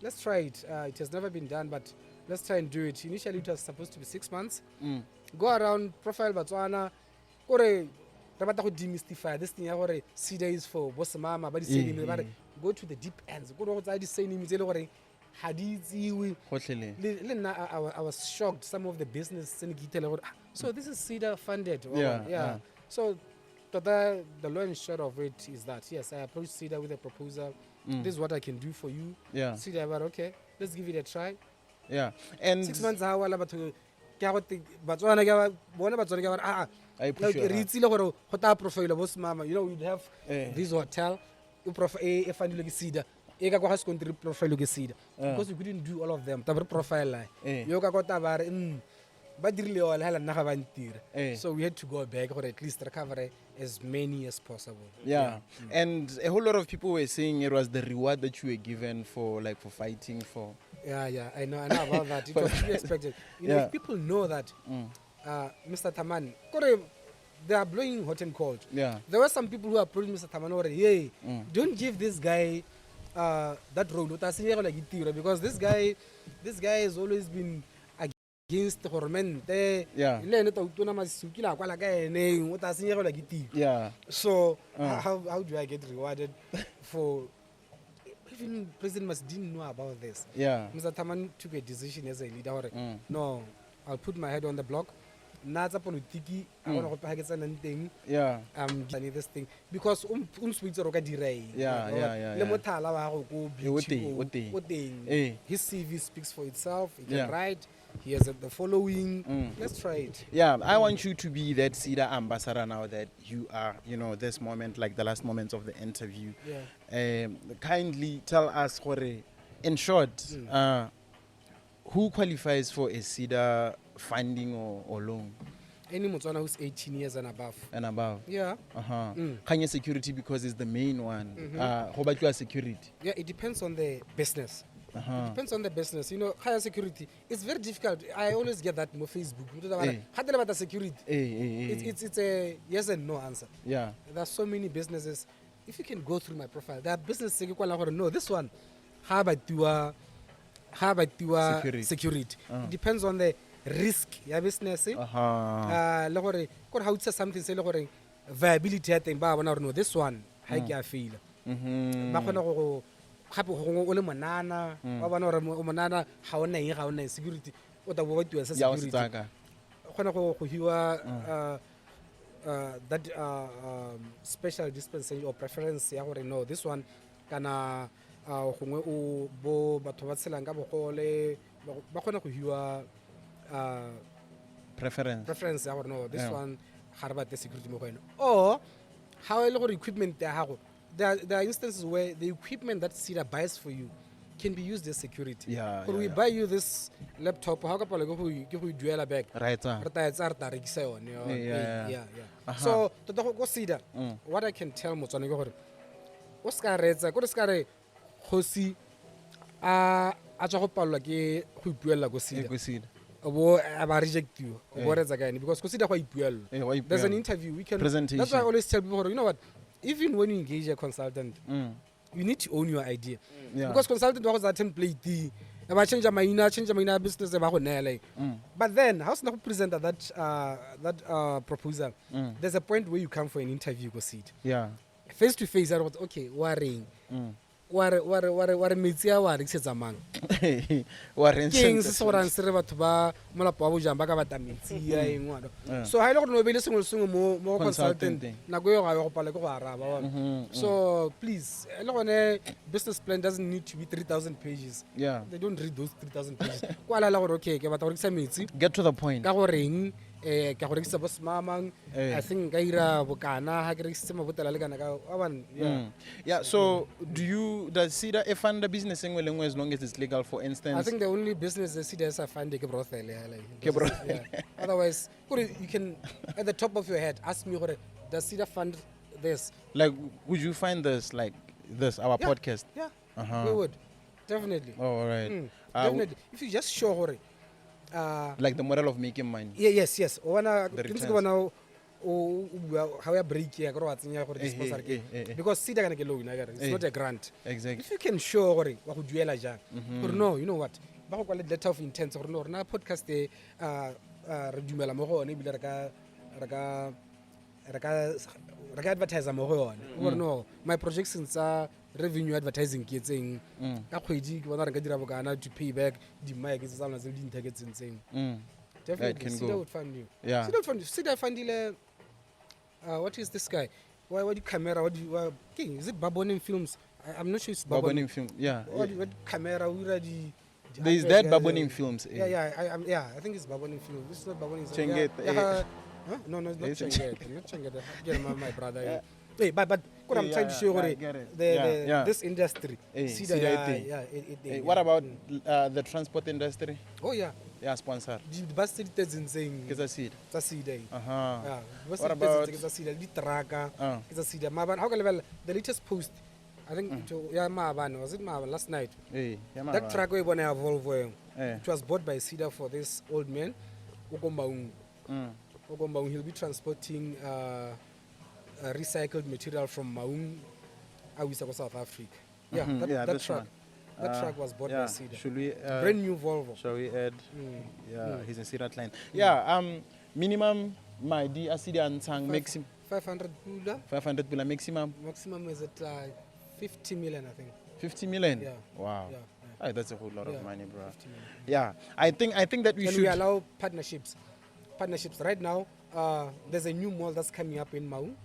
Let's try it. It has never been done, but let's try and do it. Initially, it was supposed to be 6 months. Go around, profile Botswana. Demystify this thing. CEDA is for boss mama, but go to the deep ends. Go to the same. I was shocked. Some of the business. So this is CEDA funded. Yeah. So the long and short of it is that yes, I approached CEDA with a proposal. This is what I can do for you. Yeah. CEDA about okay, let's give it a try. Yeah. And 6 months how you know, you'd have this hotel because we couldn't do all of them. Profile so we had to go back or at least recover as many as possible. Yeah. And a whole lot of people were saying it was the reward that you were given for fighting for. Yeah, I know about that. It was to be expected. You know, if people know that Mr. Taman, they are blowing hot and cold. Yeah. There were some people who approached Mr. Taman already, hey, don't give this guy that road. Because this guy has always been against government. Yeah. So how do I get rewarded for even President Masisi didn't know about this. Yeah. Mr. Taman took a decision as a leader. No, I'll put my head on the block. Naza politiki, I want to package anything. Yeah. This thing because switcher roka direi. Yeah. Le mothala wa go his CV speaks for itself. He can write. He has the following. Let's try it. Yeah, I want you to be that CEDA ambassador now that you are, you know, this moment, like the last moments of the interview. Yeah. Kindly tell us, in short, who qualifies for a CEDA funding or loan? Any Botswana who's 18 years and above. Yeah. Kenya security because it's the main one. How about your security? Yeah, it depends on the business. It depends on the business. You know, higher security, it's very difficult. I always get that on Facebook. How about the security? It's a yes and no answer. Yeah. There are so many businesses. If you can go through my profile, there are businesses no, this one, how about your security? It depends on the risk your business. How it's something say viability no, this one, how I feel. Security that special dispensation or preference no, this one kana preference no, this one the security or how equipment there are instances where the equipment that CEDA buys for you can be used as security. Yeah, Could yeah, we yeah. buy you this laptop? How come you duela back? Right. Yeah. So to the CEDA, what I can tell Motswana go gore o ska retsa go ska re Kgosi a tswa go palwa ke go ipuela go CEDA. Bo ba reject you bo retsa kae because go CEDA go ipuela. There's an interview we can. That's why I always tell people, you know what, even when you engage a consultant, you need to own your idea. Because consultant was a template. I change my business. But then, how's not present that proposal? There's a point where you come for an interview, go see it. Yeah. Face to face, I was okay. Worrying. What meets you? What is it? Among Kings, so answer about Tuba, Molapo, Jambaka, Batamiti. So I don't know. Be listening to more consultant. Nagoyo, I hope I So please, a business plan doesn't need to be 3,000 pages. Yeah. They don't read those 3,000 pages. Okay, Get to the point. I think Gaira Bokana, Yeah, so does CEDA fund the business as long as it's legal, for instance? I think the only business the CEDA is a fund brothel. Otherwise, you can, at the top of your head, ask me, does CEDA fund this? Like, would you find this, like this, our podcast? Yeah, we would. Definitely. Oh, all right. Definitely. If you just show like the model of making money. Yes. The How you break here, because CEDA can get loan. It's not a grant. Exactly. If you can show what would you or no, you know what? Letter of intent or no, na podcast redumela mo go ne bile raka advertiser mo go yone or no, my projections are revenue advertising ke tseng ka kgwedi ke bona re ka dira bokana to pay back di mic tsa tsana tse di ntagetse tseng. Definitely CEDA would fund you. Yeah. CEDA fundile what is this guy? Why do camera? What do you King? Is it Baboning Films? I'm not sure it's Baboning Film. Yeah. What camera? We already. There is that Baboning Films. I think it's Baboning Films. This is not Baboning. Huh? No, it's not Chenget. Not Chenget. My brother. Yeah. Hey, but what I'm trying to show you, this industry. CEDA. What about the transport industry? Oh yeah. Yeah, sponsor. The bus is insane. It's a seed. It's a seed. What about it's a seed? The tracker. It's a seed. How can level the latest post? I think was it last night? That track we want to evolve. It was bought by CEDA for this old man. He'll be transporting recycled material from Maung, South Africa. That truck. That truck was bought by CEDA. Should we brand new Volvo? Shall we add? He's a CEDA client. Minimum my D CEDA and Sang maximum 500 pula. 500 pula maximum. Maximum is at 50 million, I think. 50 million. Yeah. Wow. Yeah. That's a whole lot of money, bro. Yeah. I think that we should. We allow partnerships. Right now, there's a new mall that's coming up in Maung.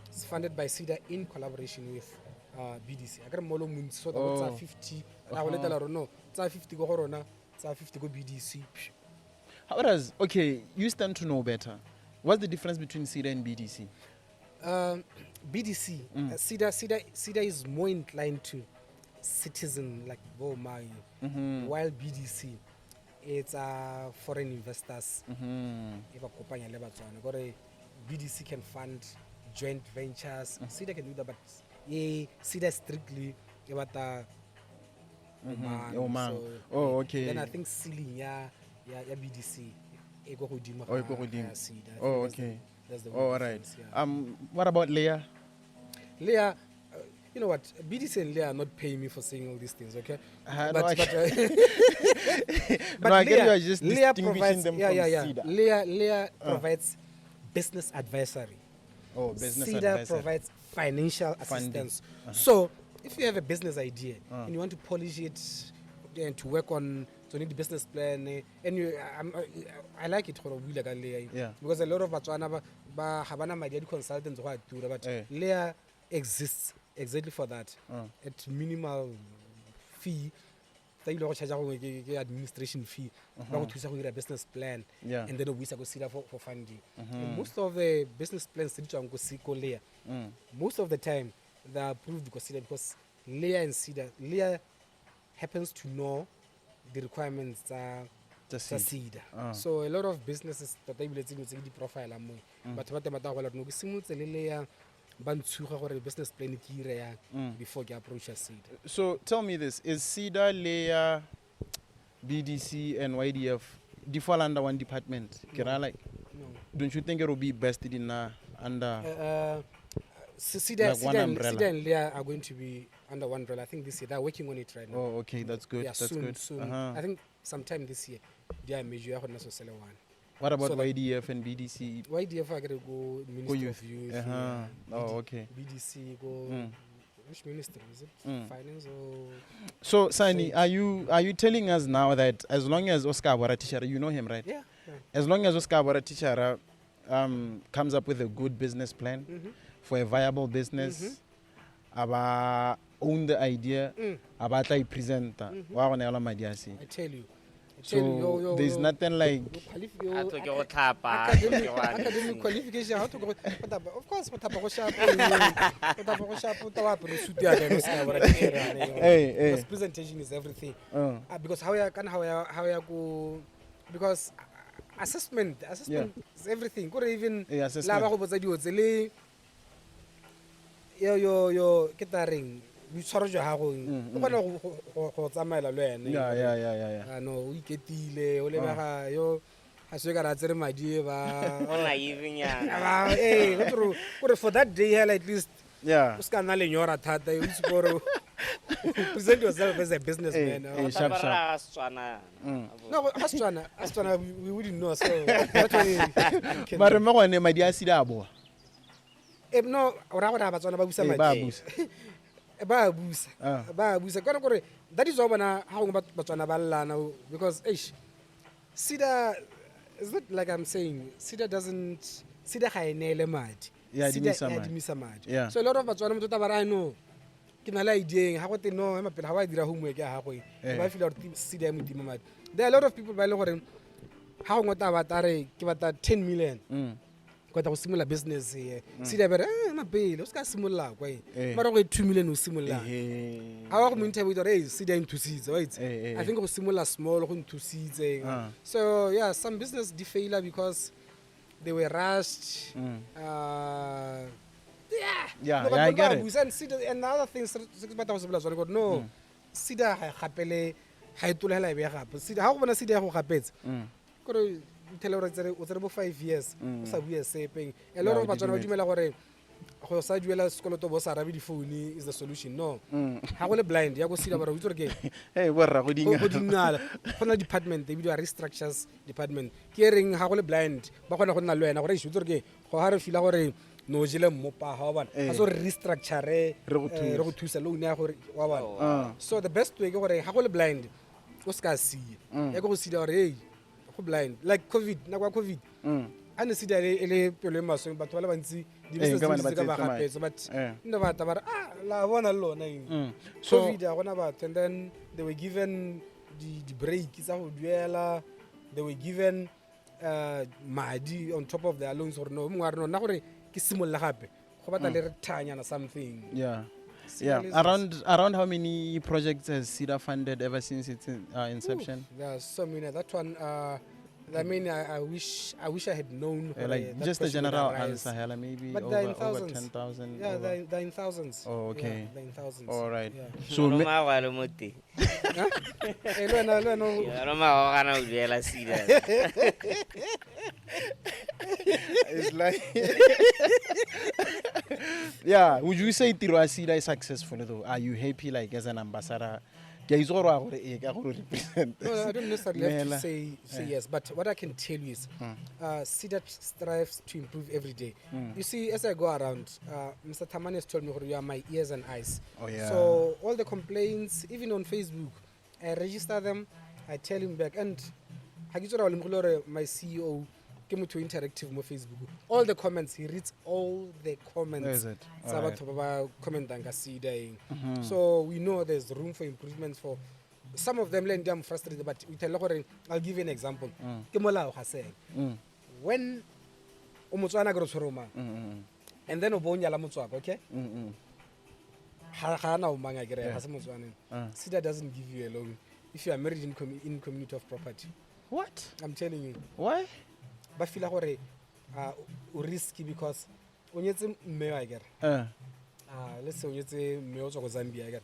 It's funded by CEDA in collaboration with BDC. I got molo so that 50. I will let her know. It's 50 go Horona. It's 50 go BDC. How does you stand to know better. What's the difference between CEDA and BDC? BDC, CEDA is more inclined to citizen like Boma, while BDC, it's foreign investors. BDC can fund joint ventures. CEDA can do that, but CEDA strictly about Oman. Then I think ceiling BDC. That's the all right. What about Leah? Leah, you know what? BDC and Leah are not paying me for saying all these things, okay? But I get Leah, you are just Leah distinguishing provides, them from CEDA. Leah provides business advisory. Business CEDA advisory. Provides financial Funding. assistance. So, if you have a business idea and you want to polish it and to work on, so you need the business plan, and I like it for because a lot of Botswana Habana my consultants who are doing but Leah exists exactly for that at minimal fee. Administration fee, a business plan, and then we go CEDA for funding. And most of the business plans go Leah. Most of the time they are approved because CEDA because Leah and CEDA, Leah happens to know the requirements The tsa seed. CEDA. So a lot of businesses that they will see the profile mo but what them go no simolotse le le ya ba ntshuga gore business plan ke ire ya before ke approach CEDA. So tell me this, is CEDA, Leia, BDC and YDF, they fall under one department? No. Like, No. don't you think it will be best in under CEDA, like one umbrella? CEDA and Leia are going to be under one umbrella. I think this year they're working on it right now. Oh, okay, that's good. Yeah, That's soon, good. soon. I think sometime this year they are measure one. What about So like- YDF and BDC? YDF are going to go Ministry youth. of Youth. Oh, okay. BDC go. Which ministry is it? Finance or? So, Sani, are you telling us now that as long as Oscar Bora Tishara, you know him, right? Yeah. As long as Oscar Bora Tishara comes up with a good business plan for a viable business, aba own the idea, aba try present, wa gona yala madi a se. I tell you. So there's nothing like A to ke go tlhapa, academic qualification. How to go? Of course, what type of sharp? What type of sharp? What type of suit? hey. Because presentation is everything. Because how you go? Because assessment is everything. Could even assessment. laba go botsa dio tsele yo ketaring boitshwaro jwa gago o kgona go tsamaela le wena yeah. no o iketile o lebega yo ga se ka ra tsere madi ba o naive nyana. kore for that day hell at least Yeah. o ska nna lenyora thata o itse gore present yourself as a businessman. Sharp. Ra Setswana. No, Astana, we wouldn't know. So that's why. But remember when madi a sida abo. No, ora ba tswana ba busa madi. Ba busa. Kana gore that is why na ha ngwa ba tswana ba llana because CEDA is not like I'm saying CEDA ga enele madi. Yeah, dimisa madi. Yeah. So a lot of batswana motho ta ba ra no ke na la idea ha go te no ema pele ha wa dira homework ya gagwe ba feel gore CEDA mo dimo madi. There are a lot of people ba le gore ha go ngota ba tare ke bata 10 million go ta go simola business here CEDA ba re ma pele o ska simola kwa e mara go 2 million o simola ha wa go mo interview gore CEDA nthusitse right I think go simola small go nthusitse so yeah some business de failure because they were rushed Yeah, I get it. And CEDA and other things no CEDA ha gapele ha itolela e be gape CEDA ha go bona CEDA go gapetse gore tell o tsere bo 5 years o sa bua sepeng a lot of batswana ba dumela gore go sa duela sekoloto bo sa rabe di phone is the solution no ha go le blind ya go CEDA ba re utse ke hey borra go dinga go dingala gona department they do a restructures department ke reng ha go le blind ba gona go nna le wena gore itse ke go ha re fila gore no jile mmopa ha ba bana so restructure re go thusa loan ya gore wa bana so the best way ke gore ha go le blind o ska see ya go CEDA gore hey go blind like covid na kwa covid ane CEDA ele pelo maso batho ba le bantsi di business ka ba gapetso but nna ba ta ba la bona lona so covid a gona batho and then they were given the break tsa go duela they were given madi on top of their loans or no mo ngwana na gore ke simolla gape go batla le re thanyana something yeah around how many projects has CEDA funded ever since its inception? There's so many. That one I mean I wish I had known like just a general answer hella maybe but over 10,000 yeah they're in thousands. Oh, okay. Yeah, they're in thousands. All right. Yeah. So Roma wa le moti. Roma wa kana o diela CEDA. it's like yeah, would you say tiro a CEDA is successful though? Are you happy like as an ambassador? No, I don't necessarily have to say yes, but what I can tell you is CEDA strives to improve every day. You see, as I go around, Mr. Tamani has told me you are my ears and eyes. Oh, yeah. So all the complaints, even on Facebook, I register them, I tell him back. And my CEO came to interactive on Facebook. All the comments, he reads all the comments. So we know there's room for improvements for some of them. I'm frustrated, but I'll give you an example. When Umutswana goes Roma, and then Obonya la Mutswak, okay? CEDA doesn't give you a loan if you are married in community of property. What? I'm telling you. Why? But feel like risky because when you say let's say when you say Zambia,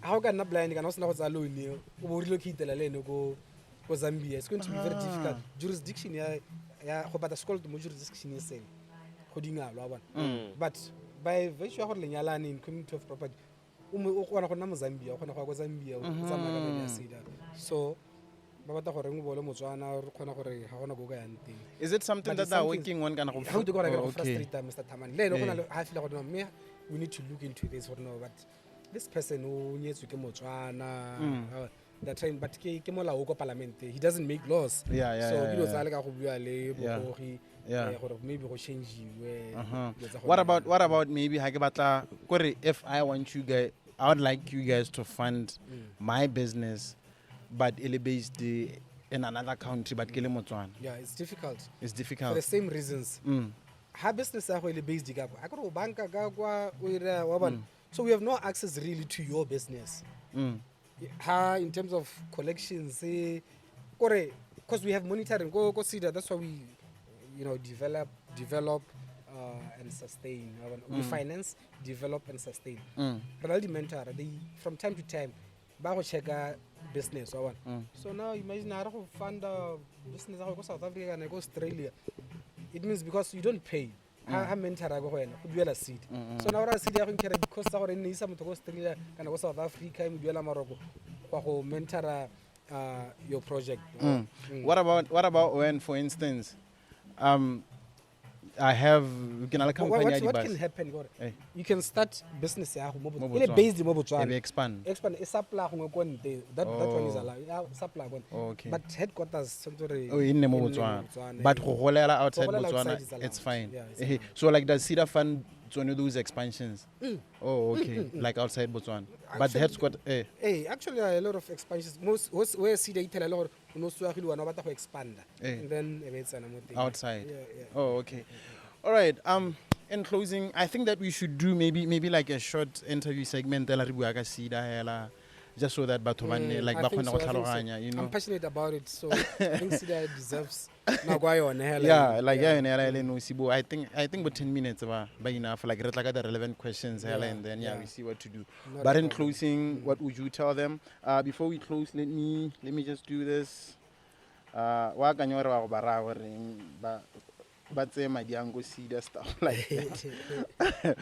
how can not blind can also not alone you relocate the lane go Zambia? It's going to be very difficult. Jurisdiction, yeah, but the school to jurisdiction is same. But by virtue of learning in community of property, Zambia, so. Is it something that they're working on? How to go frustrate Mr. Taman? We need to look into this or no, but this person who needs to come that time, but parliament, he doesn't make laws. So maybe he'll change you. What about maybe if I want you guys, I would like you guys to fund my business, but it's based in another country, but yeah, it's difficult. It's difficult for the same reasons. Her business is based in so we have no access really to your business. In terms of collections, because we have monitoring. Go CEDA. That's why we, develop and sustain. We finance, develop and sustain. They from time to time, check business. So now imagine how to fund business go South Africa and go Australia. It means because you don't pay. I mentor go seed. So now I see the because our in some to go Australia and go South Africa and Morocco. Mentor your project. What about when, for instance, I have what can happen? You can start business based in Botswana. Expand. That one is allowed. Okay. But headquarters in Botswana. But outside Botswana, it's fine. Yeah, so like does CEDA fund those expansions? Oh, okay. Like outside Botswana. But the headquarters. Actually, a lot of expansions. Most where CEDA tell a lot of expand. And then it's outside. Yeah. Oh, okay. All right. In closing, I think that we should do maybe like a short interview segment just so that I'm passionate about it, so I think CEDA deserves I think with 10 minutes by enough, like the relevant questions and then we see what to do. But in closing, what would you tell them? Before we close, let me just do this. But say my young CEDA stuff like that.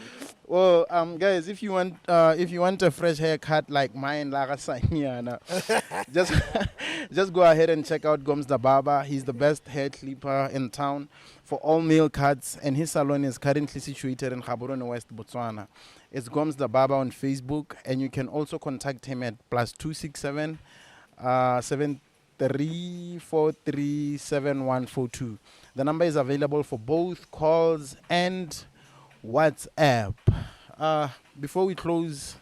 Well, guys, if you want a fresh haircut like mine, just go ahead and check out Goms the Barber. He's the best hair clipper in town for all male cuts, and his salon is currently situated in Gaborone, West Botswana. It's Goms the Barber on Facebook, and you can also contact him at +267 734374142. The number is available for both calls and WhatsApp. Before we close,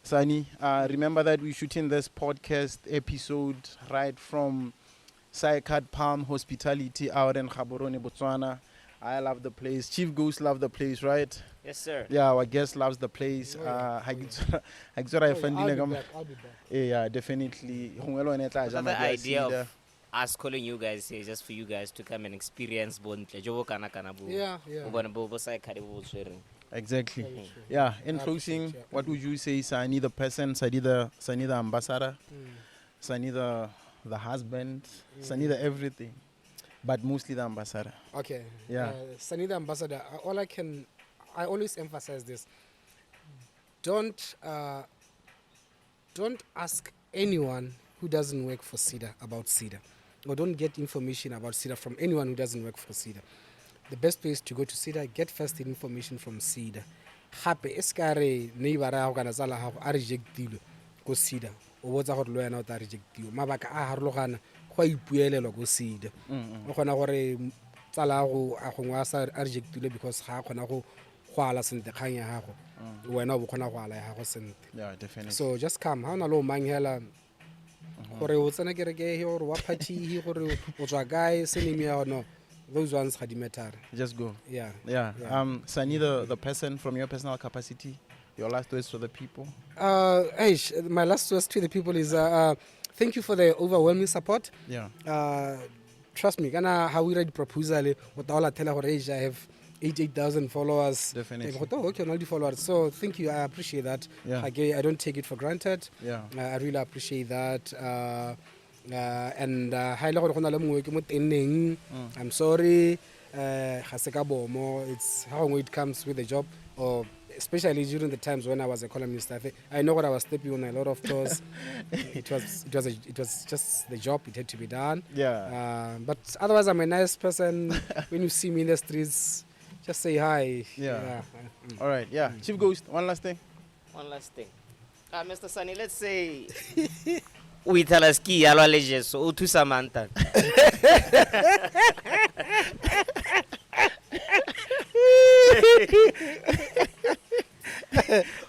Sonny, remember that we're shooting this podcast episode right from Saikad Palm Hospitality out in Gaborone, Botswana. I love the place. Chief Goose loves the place, right? Yes, sir. Yeah, our guest loves the place. I'll be back. Yeah, definitely. The idea of us calling you guys here is just for you guys to come and experience Exactly. Yeah. In closing, what would you say, Sonny the person, Sonny the ambassador, Sonny the husband, Sonny the everything, but mostly the ambassador? Okay. Yeah. Sonny the ambassador. I always emphasize this. Don't ask anyone who doesn't work for CEDA about CEDA, or don't get information about CEDA from anyone who doesn't work for CEDA. The best place to go to CEDA, get first information from CEDA. Happy eskare neibara go kana tsala gago a rejectile go CEDA o botsa gore lo yana o ta rejectiwa mabaka a harologana go ipuelelwa go CEDA o gona gore tsala go a gongwa a rejectile because ga gona go gwala sente kgang ya gago wena o bokgona go ala ya gago sente. Yeah, definitely. So just come. Ha ona lo mang hela gore o tsena kereke he gore wa party he gore o tswa guy se name ya no, those ones had matter. Just go. Yeah. Sonny the person, from your personal capacity, Your last words to the people. My last words to the people is thank you for the overwhelming support. Yeah. Trust me, how we read proposal with all I tell her age, I have 88,000 followers. Definitely. Okay, all the followers. So thank you, I appreciate that. Yeah. I don't take it for granted. Yeah. I really appreciate that. And I'm sorry. It's how it comes with the job, or especially during the times when I was a columnist. I know what I was stepping on a lot of toes. it was just the job. It had to be done. Yeah. But otherwise, I'm a nice person. When you see me in the streets, just say hi. Yeah. All right. Yeah. Chief Ghost. One last thing. One last thing. Mr. Sonny, let's say we tell us ki alwa leje so utu Samantha.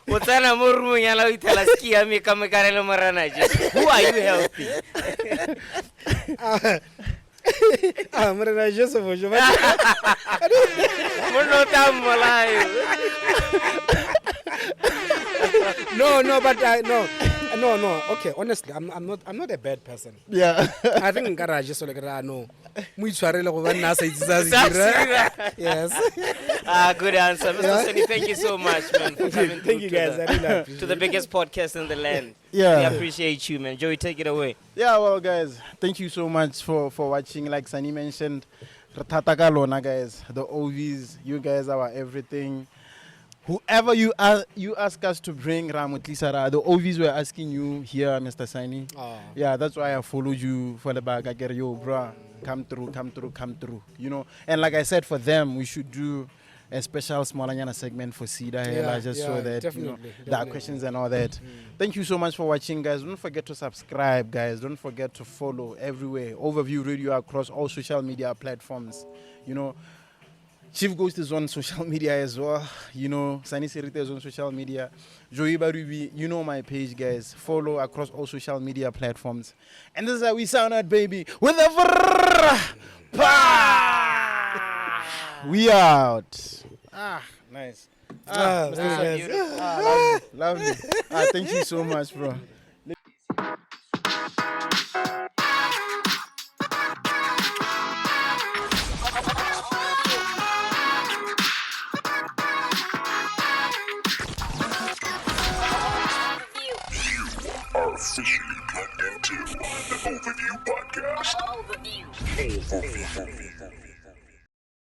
Botswana mo room ya we tell us ki ya me ka mekarelo marana je. Who are you helping? Marana Joseph Ojo. Mono tamolayo. No, but no. Okay, honestly, I'm not a bad person. Yeah. I think in garage so like no. Yes. Good answer, Mr. Sonny. Thank you so much, man, for coming Thank you guys. I really appreciate to the biggest podcast in the land. Yeah. We appreciate you, man. Joey, take it away. Yeah, well, guys, thank you so much for watching. Like Sonny mentioned, Ratatakalona, guys, the OVs, you guys are our everything. Whoever you ask us to bring Ramotlisara, the OVs were asking you here, Mr. Sonny. Yeah, that's why I followed you for the bag. I get yo, bro, come through. You know, and like I said, for them, we should do a special Smallanyana segment for CEDA here, just so that definitely. there are questions and all that. Thank you so much for watching, guys. Don't forget to subscribe, guys. Don't forget to follow everywhere. Overview Radio across all social media platforms. You know, Chief Ghost is on social media as well. You know, Sonny Serite is on social media. Joey Barubi, you know my page, guys. Follow across all social media platforms. And this is how we sound out, baby. With a we out. Nice. Lovely. Thank you so much, bro. Officially plugged into the Overview Podcast. Overview.